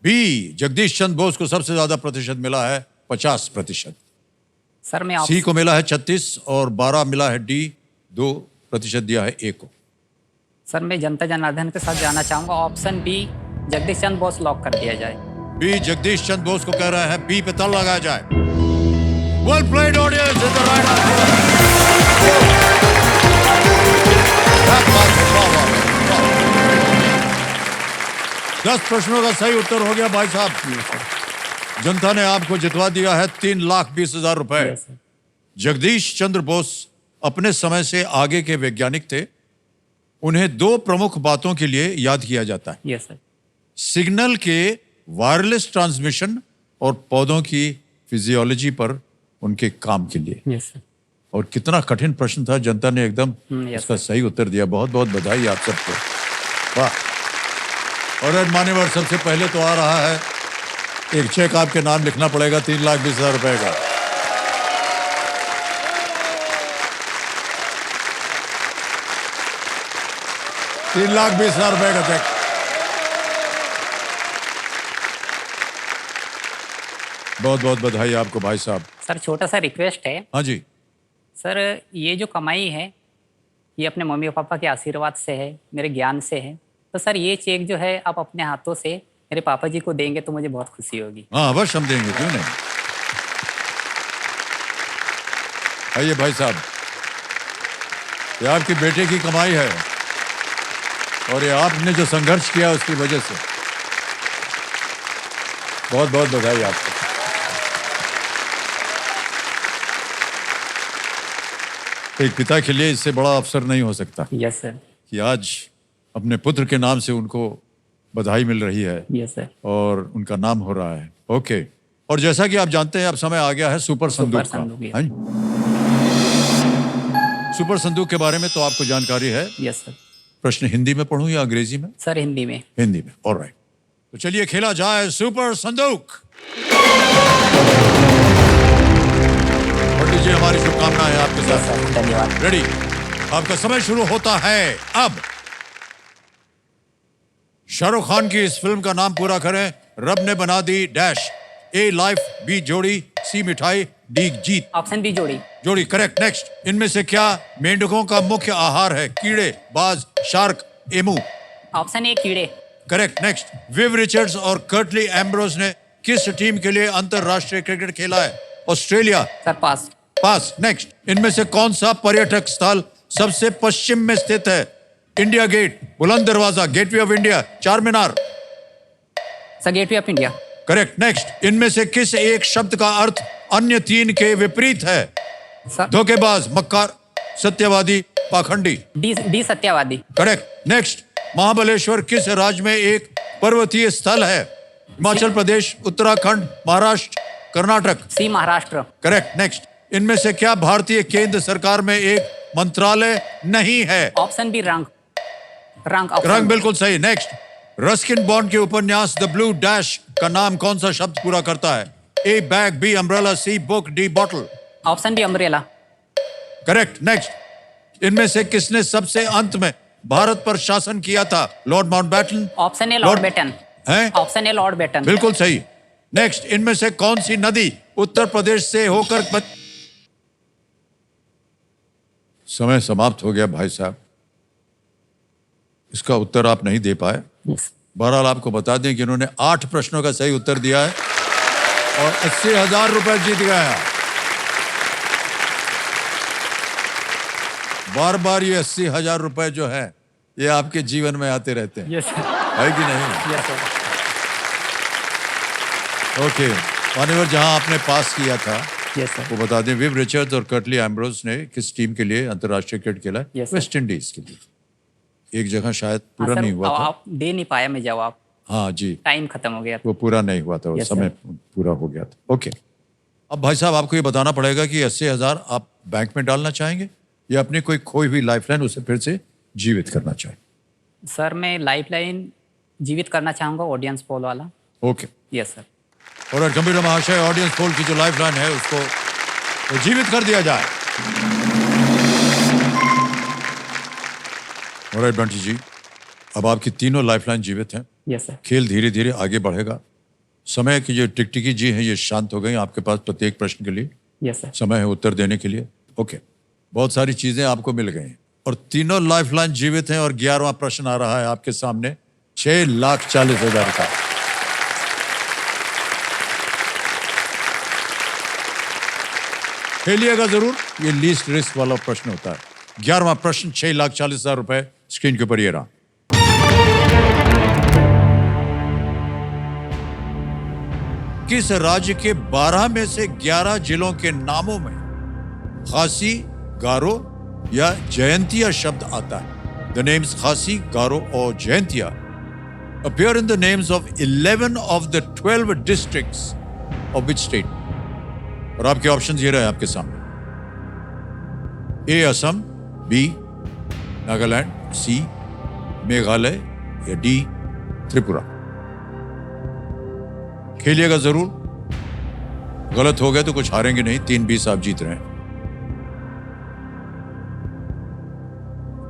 बी जगदीश चंद्र बोस को सबसे ज्यादा प्रतिशत मिला है, 50%। सर मैं सी को मिला है 36 और 12 मिला है डी, 2% दिया है ए को। सर मैं जनता जनार्दन के साथ जाना चाहूँगा। Option B Jagdish Chandra Bose lock कर दिया जाए। बी जगदीश चंद्र बोस को कह रहे हैं बी पे ताला लगाया जाए। Well played audience, is the right answer. 10 प्रश्नों का सही उत्तर हो गया भाई साहब। जनता ने आपको जितवा दिया है 3,20,000 रुपए। Yes, sir. जगदीश चंद्र बोस अपने समय से आगे के वैज्ञानिक थे। उन्हें 2 प्रमुख बातों के लिए याद किया जाता है। Yes sir. सिग्नल के वायरलेस ट्रांसमिशन और पौधों की फिजियोलॉजी पर उनके काम के लिए। Yes sir. और कितना कठिन प्रश्न था, जनता ने एकदम yes, इसका सही उत्तर दिया। बहुत बहुत बधाई आप सबको। वाह। और मान्यवर सबसे पहले तो आ रहा है एक चेक आपके नाम लिखना पड़ेगा 3,20,000 रुपए का। ₹3,20,000 का चेक। बहुत बहुत बधाई आपको भाई साहब। सर छोटा सा रिक्वेस्ट है। हाँ जी। सर ये जो कमाई है ये अपने मम्मी पापा के आशीर्वाद से है, मेरे ज्ञान से है। तो सर ये चेक जो है आप अपने हाथों से मेरे पापा जी को देंगे तो मुझे बहुत खुशी होगी। हाँ अवश्य हम देंगे, क्यों नहीं। आइए भाई साहब, ये आपकी बेटे की कमाई है और ये आपने जो संघर्ष किया उसकी वजह से। बहुत बहुत बधाई आपको। एक पिता के लिए इससे बड़ा अवसर नहीं हो सकता यस सर। कि आज अपने पुत्र के नाम से उनको बधाई मिल रही है। Yes sir. और उनका नाम हो रहा है। ओके। और जैसा कि आप जानते हैं अब समय आ गया है सुपर संदूक का। संदूक, yes. हाँ जी? सुपर संदूक के बारे में तो आपको जानकारी है। Yes sir. प्रश्न हिंदी में पढ़ूं या अंग्रेजी में? सर हिंदी में। हिंदी में, ऑलराइट। तो चलिए खेला जाए सुपर संदूक। पंडित जी हमारी शुभकामनाएं हैं आपके साथ। सर धन्यवाद। रेडी, आपका समय शुरू होता है अब। शाहरुख खान की इस फिल्म का नाम पूरा करें। Rab Ne Bana Di dash. A life, B जोड़ी, सी मिठाई, डी जीत। ऑप्शन बी जोड़ी। जोड़ी करेक्ट। नेक्स्ट, इनमें से क्या मेंढकों का मुख्य आहार है? कीड़े, बाज, शार्क, एमू। ऑप्शन ए कीड़े। करेक्ट। नेक्स्ट, विव रिचर्ड्स और कर्टली एम्ब्रोस ने किस टीम के लिए अंतरराष्ट्रीय क्रिकेट खेला है? ऑस्ट्रेलिया। सर पास। पास। नेक्स्ट, इनमें से कौन सा पर्यटक स्थल सबसे पश्चिम में स्थित है? इंडिया गेट, बुलंद दरवाजा, gateway of India, Charminar. Sir Gateway of India. Correct. Next, इनमें से किस एक शब्द का अर्थ अन्य तीन के विपरीत है? सर धोखेबाज, मक्कार, सत्यवादी, पाखंडी। डी सत्यवादी। करेक्ट। नेक्स्ट, महाबलेश्वर किस राज्य में एक पर्वतीय स्थल है? हिमाचल प्रदेश, उत्तराखंड, महाराष्ट्र, कर्नाटक। सी महाराष्ट्र। करेक्ट। नेक्स्ट, इनमें से क्या भारतीय केंद्र सरकार में एक मंत्रालय नहीं है? ऑप्शन बी रंग। रंग बिल्कुल सही। नेक्स्ट, रस्किन बॉन्ड के उपन्यास द ब्लू डैश का नाम कौन सा शब्द पूरा करता है? A bag, B umbrella, C book, D bottle. Option B umbrella. Correct. Next, इनमें से किसने सबसे अंत में भारत पर शासन किया था? Lord Mountbatten. Option A Lord Batten. हैं? Option A Lord Batten. बिल्कुल सही। नेक्स्ट, इनमें से कौन सी नदी उत्तर प्रदेश से होकर समय समाप्त हो गया भाई साहब, इसका उत्तर आप नहीं दे पाए। बहरहाल आपको बता दें कि इन्होंने 8 प्रश्नों का सही उत्तर दिया है और 80,000 रुपए जीत गए हैं। बार बार ये 80,000 रुपए जो है ये आपके जीवन में आते रहते हैं। Yes sir. है कि नहीं? Yes sir. ओके, मान्यवर जहां आपने पास किया था यस सर। वो बता दें। विव रिचर्ड्स और कर्टली एम्ब्रोस ने किस टीम के लिए अंतर्राष्ट्रीय क्रिकेट खेला? Yes, sir. वेस्ट इंडीज के लिए। एक जगह शायद हाँ, पूरा सर, नहीं हुआ था। आप दे नहीं पाया मैं जवाब। हाँ जी, टाइम खत्म हो गया। वो पूरा नहीं हुआ था, वो Yes, समय पूरा हो गया था। ओके, अब भाई साहब आपको ये बताना पड़ेगा कि 80,000 आप बैंक में डालना चाहेंगे या अपनी कोई खोई हुई लाइफलाइन उसे फिर से जीवित करना चाहें? सर मैं लाइफलाइन जीवित करना चाहूंगा, ऑडियंस पोल वाला। Okay, yes sir. और गंभीर महाशय, ऑडियंस पोल की जो लाइफलाइन है उसको तो जीवित कर दिया जाए। ऑलराइट बंटी जी, अब आपकी तीनों लाइफलाइन जीवित हैं। Yes sir. खेल धीरे धीरे आगे बढ़ेगा। समय की जो टिकटिकी जी हैं ये शांत हो गई। आपके पास प्रत्येक प्रश्न के लिए यस सर। समय है उत्तर देने के लिए। ओके, बहुत सारी चीजें आपको मिल गई हैं और तीनों लाइफलाइन जीवित हैं। और 11वां प्रश्न आ रहा है आपके सामने, 6,40,000 का। खेलिएगा जरूर, ये लीस्ट रिस्क वाला प्रश्न होता है। 11वां प्रश्न, 6,40,000 रुपए स्क्रीन के ऊपर ये रहा। किस राज्य के 12 में से 11 जिलों के नामों में खासी, गारो या जयंतिया शब्द आता है? द नेम्स खासी, गारो और Jaintia appear in the names of 11 of the 12 districts of which state? और आपके ऑप्शंस ये रहे आपके सामने। ए असम, बी नागालैंड, सी मेघालय या डी त्रिपुरा। खेलिएगा जरूर, गलत हो गया तो कुछ हारेंगे नहीं। 3-20 आप जीत रहे हैं।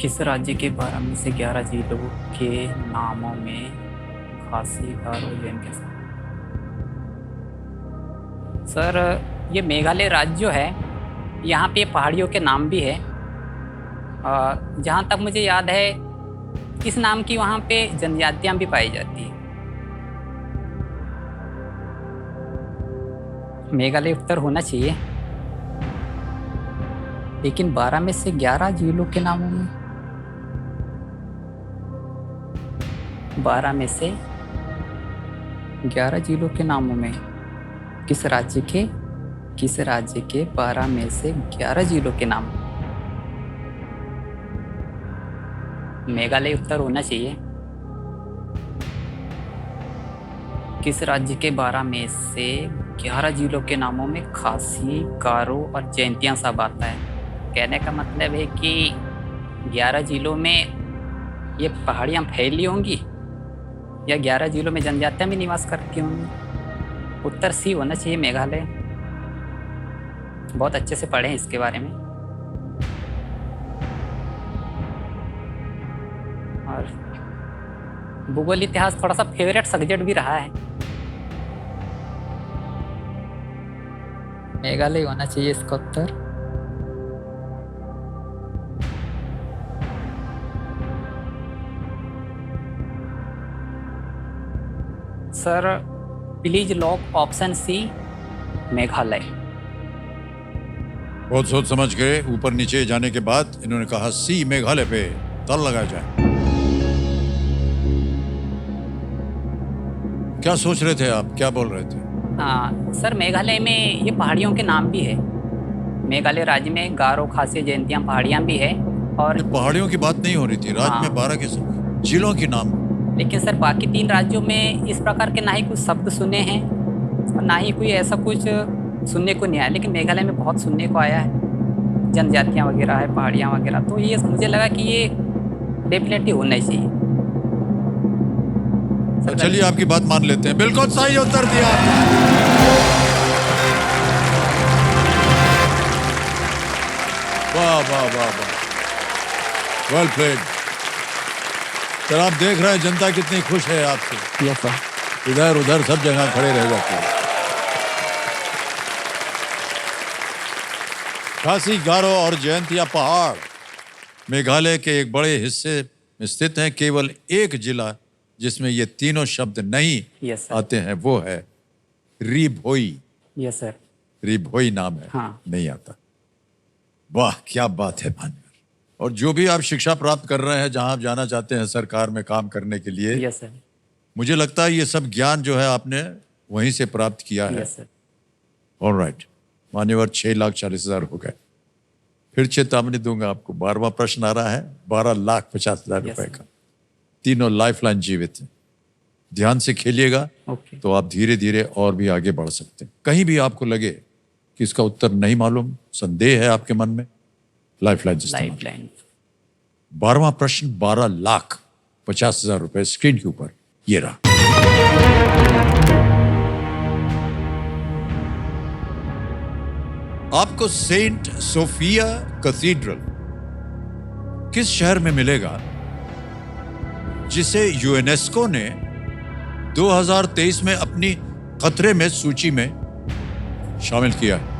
किस राज्य के 12 में से 11 जिलों के नामों में खासी, गारो, जयंतिया? सर ये मेघालय राज्य जो है, यहाँ पे पहाड़ियों के नाम भी है। जहाँ तक मुझे याद है इस नाम की वहाँ पे जनजातियाँ भी पाई जाती हैं। मेघालय उत्तर होना चाहिए, लेकिन 12 में से 11 जिलों के नामों में 12 में से 11 जिलों के नामों में किस राज्य के 12 में से 11 जिलों के नाम? मेघालय उत्तर होना चाहिए। किस राज्य के 12 में से 11 जिलों के नामों में खासी, गारो और जयंतिया सब आता है? कहने का मतलब है कि 11 जिलों में ये पहाड़ियाँ फैली होंगी या 11 जिलों में जनजातियाँ भी निवास करती होंगी। उत्तर सी होना चाहिए, मेघालय। बहुत अच्छे से पढ़े हैं इसके बारे में। और भूगोल इतिहास थोड़ा सा फेवरेट सब्जेक्ट भी रहा है। मेघालय होना चाहिए इसका उत्तर। Sir please lock option C, Meghalaya. बहुत सोच समझ के ऊपर नीचे जाने के बाद इन्होंने कहा सी, मेघालय पे ताला लगाया जाए। क्या सोच रहे थे आप, क्या बोल रहे थे? हाँ सर, मेघालय में ये पहाड़ियों के नाम भी है। मेघालय राज्य में गारो, खासी, जयंतिया पहाड़ियाँ भी है। और ये पहाड़ियों की बात नहीं हो रही थी, राज्य में 12 के जिलों के नाम। लेकिन सर बाकी 3 राज्यों में इस प्रकार के ना ही कुछ शब्द सुने हैं और ना ही कोई ऐसा कुछ सुनने को नहीं आया, लेकिन मेघालय में बहुत सुनने को आया है। जनजातियाँ वगैरह है, पहाड़ियाँ वगैरह, तो ये मुझे लगा कि ये डेफिनेटली होना ही चाहिए। तो चलिए आपकी बात मान लेते हैं, बिल्कुल सही उत्तर दिया आपने। वाह वाह वाह वाह, वेल प्लेड। सर आप देख रहे हैं जनता कितनी खुश है आपसे। Yes sir. इधर उधर सब जगह खड़े रह जाते हैं। खासी, गारो और जयंतिया पहाड़ मेघालय के एक बड़े हिस्से में स्थित हैं। केवल एक जिला जिसमें ये तीनों शब्द नहीं यस सर। आते हैं वो है री भोई। Yes sir. री भोई नाम है। हाँ। नहीं आता। वाह क्या बात है भानवर। और जो भी आप शिक्षा प्राप्त कर रहे हैं, जहां आप जाना चाहते हैं सरकार में काम करने के लिए, यस सर। मुझे लगता है ये सब ज्ञान जो है आपने वहीं से प्राप्त किया है। Yes sir. ऑलराइट, मान्यवर 6,40,000 हो गए। फिर चेतावनी दूंगा आपको, 12वां प्रश्न आ रहा है 12,50,000 रुपए का। तीनों लाइफलाइन जीवित हैं। ध्यान से खेलिएगा ओके। तो आप धीरे धीरे और भी आगे बढ़ सकते हैं। कहीं भी आपको लगे कि इसका उत्तर नहीं मालूम, संदेह है आपके मन में, लाइफलाइन लाइफलाइन। 12वां प्रश्न 12,50,000 रुपए स्क्रीन के ऊपर ये रहा। आपको सेंट सोफिया कैथीड्रल किस शहर में मिलेगा जिसे यूनेस्को ने 2023 में अपनी खतरे में सूची में शामिल किया है?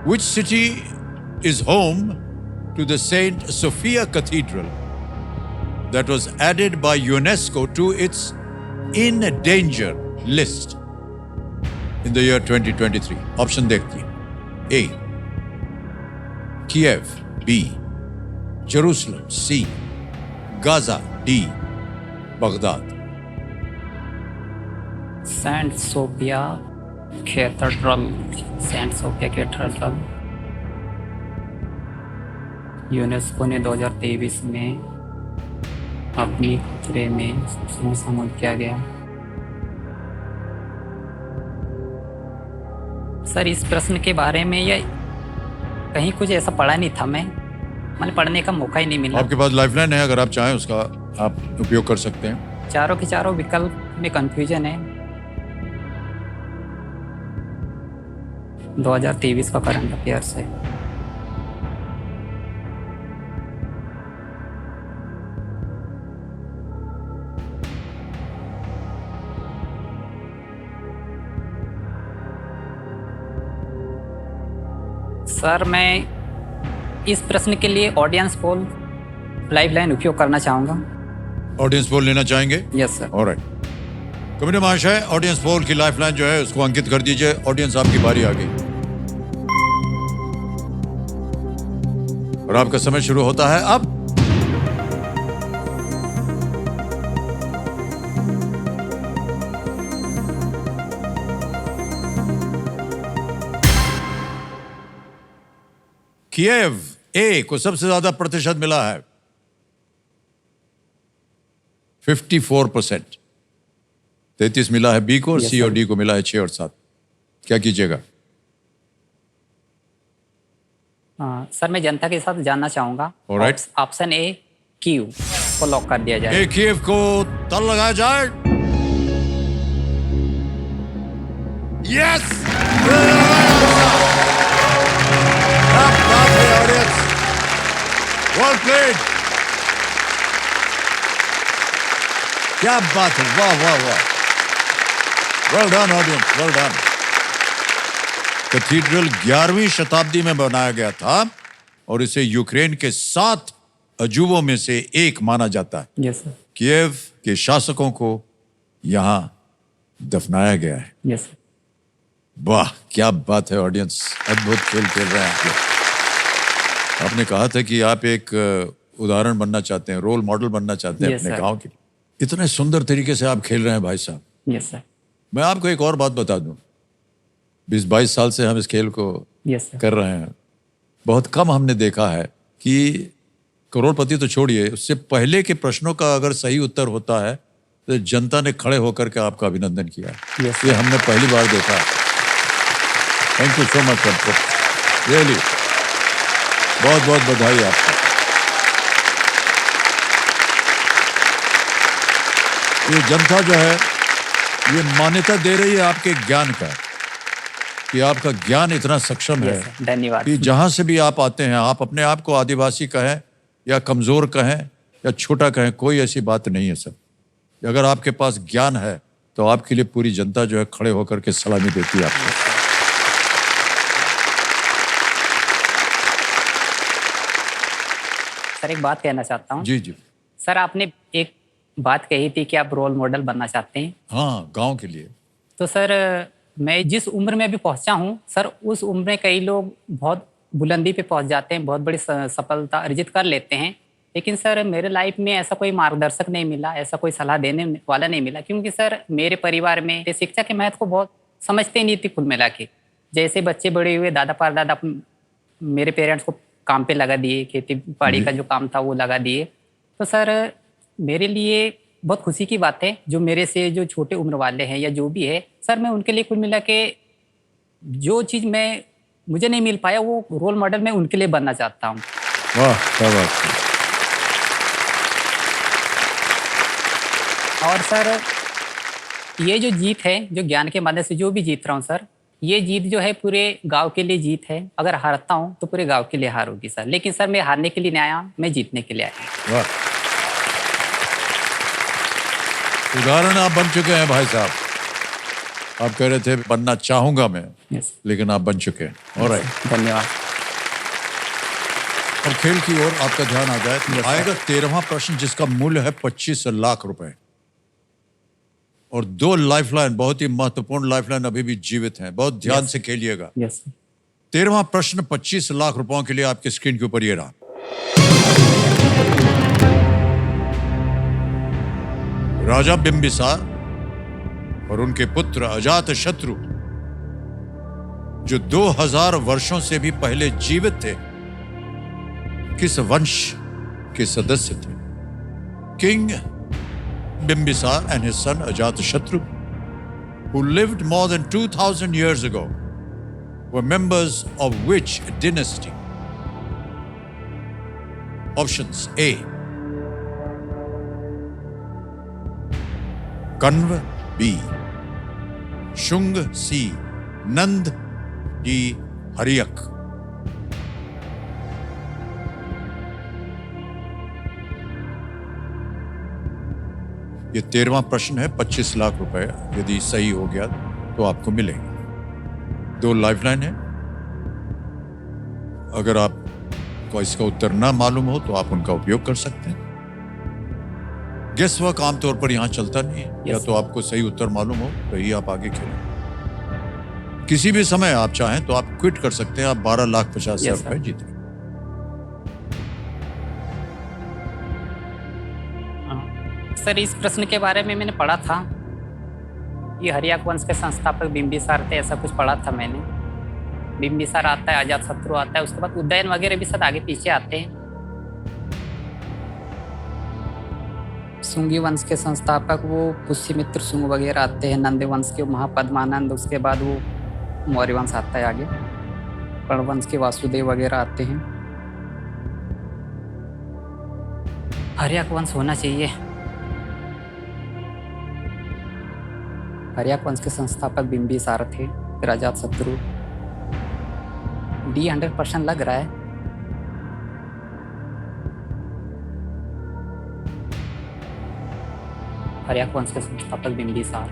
Which city is home to the Saint Sophia Cathedral that was added by UNESCO to its in danger list in the year 2023? Option देखिए। A. Kiev. B. Jerusalem. C. Gaza. D. Baghdad. Saint Sophia Cathedral. Saint Sophia Cathedral UNESCO ने 2023 में अपनी खतरे में शामिल किया गया। Sir इस प्रश्न के बारे में ये कहीं कुछ ऐसा पढ़ा नहीं था, मैंने पढ़ने का मौका ही नहीं मिला। आपके पास लाइफलाइन है, अगर आप चाहें उसका आप उपयोग कर सकते हैं। चारों के चारों विकल्प में कंफ्यूजन है। 2023 का करंट अफेयर्स है। सर मैं इस प्रश्न के लिए ऑडियंस पोल लाइफलाइन उपयोग करना चाहूँगा। ऑडियंस पोल लेना चाहेंगे? Yes sir. ऑलराइट, कमेटी महाशय ऑडियंस पोल की लाइफलाइन जो है उसको अंकित कर दीजिए। ऑडियंस आपकी बारी आ गई और आपका समय शुरू होता है अब। कीव ए को सबसे ज्यादा प्रतिशत मिला है 54%। 33 मिला है बी को और सी और डी को मिला है 6 और 7। क्या कीजिएगा? सर मैं जनता के साथ जानना चाहूंगा। Alright. ऑप्शन ए कीव को लॉक कर दिया जाए। एक कीव को तल लगाया जाए। Yes, audience, well played. क्या बात है, वाह वाह वाह, well done audience, well done. Cathedral 11वीं शताब्दी में बनाया गया था और इसे यूक्रेन के 7 अजूबों में से एक माना जाता है। Yes sir. कीव के शासकों को यहां दफनाया गया है। Yes sir. वाह क्या बात है ऑडियंस, अद्भुत खेल खेल रहे हैं आप लोग। आपने कहा था कि आप एक उदाहरण बनना चाहते हैं, रोल मॉडल बनना चाहते हैं Yes, अपने sir. गांव के लिए। इतने सुंदर तरीके से आप खेल रहे हैं भाई साहब। Yes sir. मैं आपको एक और बात बता दूं, 20-22 साल से हम इस खेल को यस सर। कर रहे हैं। बहुत कम हमने देखा है कि करोड़पति तो छोड़िए, उससे पहले के प्रश्नों का अगर सही उत्तर होता है तो जनता ने खड़े होकर के आपका अभिनंदन किया है। Yes, ये हमने पहली बार देखा है। थैंक यू सो मच आपको, रियली बहुत बहुत बधाई आपको। ये जनता जो है ये मान्यता दे रही है आपके ज्ञान का, कि आपका ज्ञान इतना सक्षम है यस सर, धन्यवाद। कि जहां से भी आप आते हैं, आप अपने आप को आदिवासी कहें या कमजोर कहें या छोटा कहें, कोई ऐसी बात नहीं है सर। अगर आपके पास ज्ञान है तो आपके लिए पूरी जनता जो है खड़े होकर के सलामी देती है आपको। सर एक बात कहना चाहता हूँ। जी जी, सर आपने एक बात कही थी कि आप रोल मॉडल बनना चाहते हैं। हाँ, गांव के लिए। तो सर मैं जिस उम्र में अभी पहुंचा हूं सर, उस उम्र में कई लोग बहुत बुलंदी पे पहुंच जाते हैं, बहुत बड़ी सफलता अर्जित कर लेते हैं। लेकिन सर मेरे लाइफ में ऐसा कोई मार्गदर्शक नहीं मिला, ऐसा कोई सलाह देने वाला नहीं मिला, क्योंकि सर मेरे परिवार में शिक्षा के महत्व को बहुत समझते नहीं थे कुल मिला के। जैसे बच्चे बड़े हुए, दादा परदादा मेरे पेरेंट्स को काम पे लगा दिए, खेती बाड़ी का जो काम था वो लगा दिए। तो सर मेरे लिए बहुत खुशी की बात है, जो मेरे से जो छोटे उम्र वाले हैं या जो भी है सर, मैं उनके लिए कुल मिला के जो चीज़ मुझे नहीं मिल पाया वो रोल मॉडल मैं उनके लिए बनना चाहता हूँ। वाह क्या बात है। और सर ये जो जीत है, जो ज्ञान के माध्यम से जो भी जीत रहा हूँ सर, ये जीत जो है पूरे गांव के लिए जीत है। अगर हारता हूँ तो पूरे गांव के लिए हार होगी सर। लेकिन सर मैं हारने के लिए नहीं आया, मैं जीतने के लिए आया। वाह, उदाहरण आप बन चुके हैं भाई साहब। आप कह रहे थे बनना चाहूंगा मैं, यस लेकिन आप बन चुके हैं। ऑलराइट, धन्यवाद। और खेल की ओर आपका ध्यान आ जाए तो आएगा 13वां प्रश्न, जिसका मूल्य है 25 लाख रुपए। और 2 लाइफलाइन, बहुत ही महत्वपूर्ण लाइफलाइन अभी भी जीवित हैं। बहुत ध्यान से खेलिएगा। यस 13वां प्रश्न 25 लाख रुपयों के लिए आपकी स्क्रीन के ऊपर ये रहा। राजा बिंबिसार और उनके पुत्र अजातशत्रु, जो 2000 वर्षों से भी पहले जीवित थे, किस वंश के सदस्य थे? King Bimbisar and his son Ajatashatru, who lived more than 2000 years ago, were members of which dynasty? Options: A, Kanva; B, Shung; C, Nand; D, Haryak. ये 13वां प्रश्न है। 25 लाख रुपए यदि सही हो गया तो आपको मिलेंगे। 2 लाइफलाइन है। अगर आपको इसका उत्तर ना मालूम हो तो आप उनका उपयोग कर सकते हैं। गेस वर्क आमतौर पर यहां चलता नहीं है। या तो आपको सही उत्तर मालूम हो तो ही आप आगे खेलें। किसी भी समय आप चाहें तो आप क्विट कर सकते हैं। आप 12,50,000 रुपए जीते। सर इस प्रश्न के बारे में मैंने पढ़ा था, ये हर्यक वंश के संस्थापक बिंबिसार थे, ऐसा कुछ पढ़ा था मैंने। बिंबिसार आता है, अजातशत्रु आता है, उसके बाद उदयन वगैरह भी सब आगे पीछे आते हैं। सुंगी वंश के संस्थापक वो पुष्यमित्र सुंग वगैरह आते हैं। नंद वंश के महापद्मानंद, उसके बाद वो मौर्य वंश आता है आगे। कणवंश के वासुदेव वगैरह आते हैं। हर्यक वंश होना चाहिए। हर्यक वंश के संस्थापक बिंबिसार थे, फिर अजातशत्रु। डी 100% लग रहा है। हर्यक वंश के संस्थापक बिंबिसार।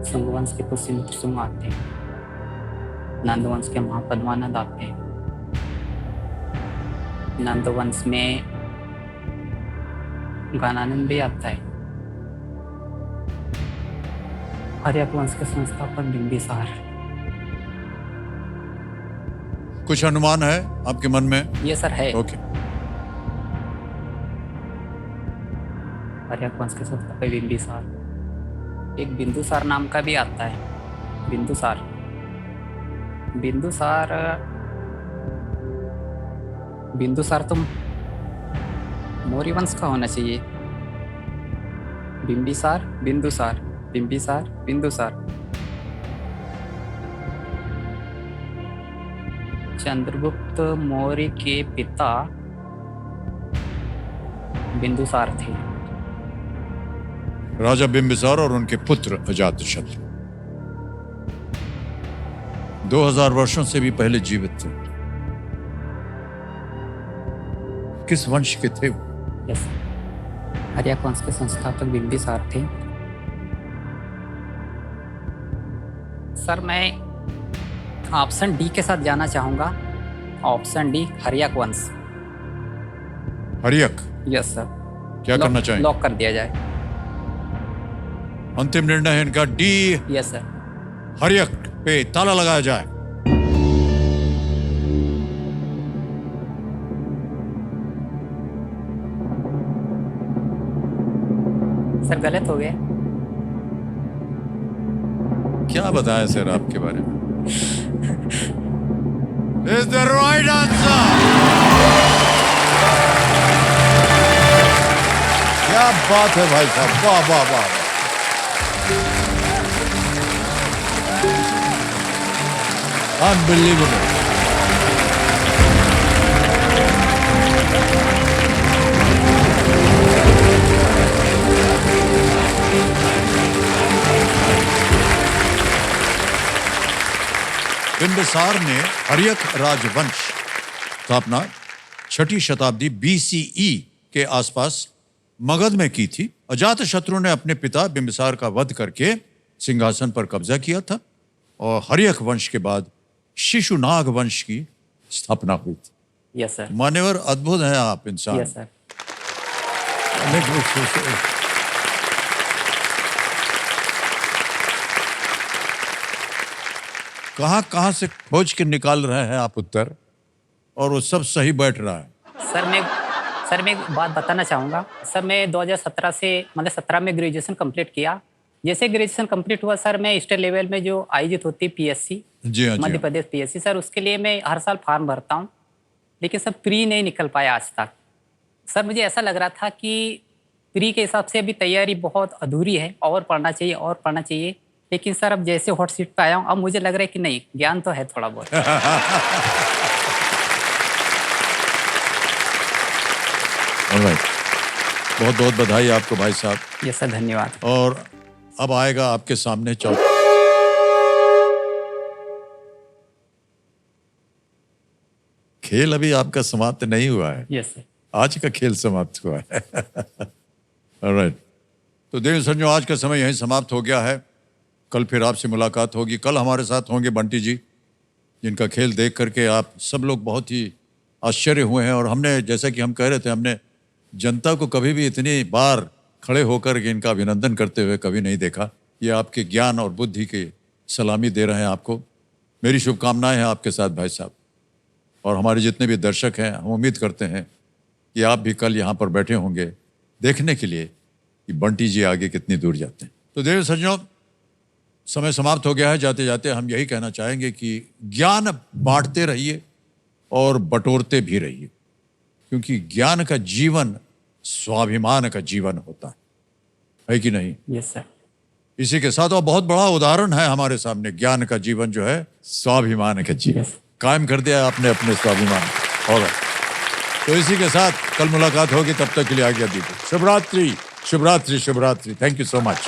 शुंग वंश के पुष्य शुंग आते हैं। नंद वंश के महापद्मानंद आते हैं। नंद वंश में गानानंद भी आता है। हर्यक वंश के संस्थापक बिंबिसार। कुछ अनुमान है आपके मन में? ये सर है। ओके। हर्यक वंश के संस्थापक बिंबिसार। एक बिंदुसार नाम का भी आता है। बिंदुसार बिंदुसार तो मौर्य वंश का होना चाहिए। बिंबिसार बिंदुसार बिंबिसार बिंदुसार। चंद्रगुप्त मौर्य के पिता बिंदुसार थे। राजा बिंबिसार और उनके पुत्र अजातशत्रु 2000 वर्षों से भी पहले जीवित थे। किस वंश के थे वो? यस, हर्यक वंश के संस्थापक बिंबिसार थे। सर मैं ऑप्शन डी के साथ जाना चाहूंगा। ऑप्शन डी, हर्यक वंश। हर्यक? Yes sir. क्या करना चाहेंगे? लॉक कर दिया जाए। अंतिम निर्णय है इनका डी। Yes sir. हर्यक पे ताला लगाया जाए। सर गलत हो गया। क्या बताएं सर आपके बारे में? Is the right answer? क्या बात है भाई साहब, वाह वाह वाह। Unbelievable. बिंबिसार ने हर्यक राजवंश स्थापना 6ठी शताब्दी BCE के आसपास मगध में की थी। अजातशत्रु ने अपने पिता बिंबिसार का वध करके सिंहासन पर कब्जा किया था और हर्यक वंश के बाद शिशुनाग वंश की स्थापना हुई थी। Yes sir. मान्यवर, अद्भुत हैं आप इंसान। Yes sir. कहाँ से खोज के निकाल रहे हैं आप उत्तर, और वो सब सही बैठ रहा है। सर मैं एक बात बताना चाहूँगा। सर मैं 2017 से मतलब 17 में ग्रेजुएशन कंप्लीट किया। जैसे ग्रेजुएशन कंप्लीट हुआ सर, मैं स्टेट लेवल में जो आयोजित होती है PSC, जी हाँ, मध्य प्रदेश PSC, सर उसके लिए मैं हर साल फॉर्म भरता हूँ, लेकिन सर प्री नहीं निकल पाया आज तक। सर मुझे ऐसा लग रहा था कि प्री के हिसाब से अभी तैयारी बहुत अधूरी है, और पढ़ना चाहिए। लेकिन सर अब जैसे हॉट सीट पे आया हूँ, अब मुझे लग रहा है कि नहीं, ज्ञान तो है थोड़ा बहुत। बहुत बहुत बधाई आपको भाई साहब। यस सर, धन्यवाद। और अब आएगा आपके सामने खेल अभी आपका समाप्त नहीं हुआ है। Yes sir. आज का खेल समाप्त हुआ है। ऑलराइट, तो देव संजो, आज का समय यहीं समाप्त हो गया है। कल फिर आपसे मुलाकात होगी। कल हमारे साथ होंगे बंटी जी, जिनका खेल देख करके आप सब लोग बहुत ही आश्चर्य हुए हैं। और हमने, जैसा कि हम कह रहे थे, हमने जनता को कभी भी इतनी बार खड़े होकर के इनका अभिनंदन करते हुए कभी नहीं देखा। ये आपके ज्ञान और बुद्धि की सलामी दे रहे हैं आपको। मेरी शुभकामनाएं हैं आपके साथ भाई साहब। और हमारे जितने भी दर्शक हैं, हम उम्मीद करते हैं कि आप भी कल यहाँ पर बैठे होंगे देखने के लिए कि बंटी जी आगे कितनी दूर जाते हैं। तो देव सज्जनों, समय समाप्त हो गया है। जाते जाते हम यही कहना चाहेंगे कि ज्ञान बांटते रहिए और बटोरते भी रहिए, क्योंकि ज्ञान का जीवन स्वाभिमान का जीवन होता है कि नहीं? Yes sir. इसी के साथ और बहुत बड़ा उदाहरण है हमारे सामने, ज्ञान का जीवन जो है स्वाभिमान का जीवन कायम कर दिया आपने अपने स्वाभिमान होगा। तो इसी के साथ कल मुलाकात होगी, तब तक के लिए आज्ञा दीजिए। शुभ रात्रि, शुभ रात्रि, शुभ रात्रि। Thank you so much.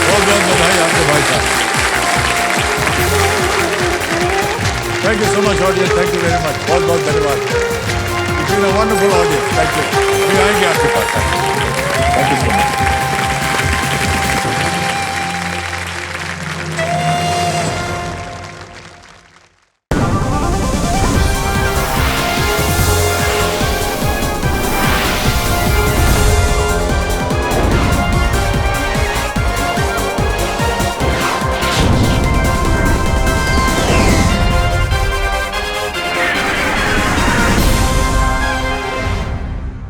बहुत बहुत बधाई आपके भाई साहब। Thank you so much audience, thank you very much, बहुत बहुत धन्यवाद। It's been a wonderful audience, thank you.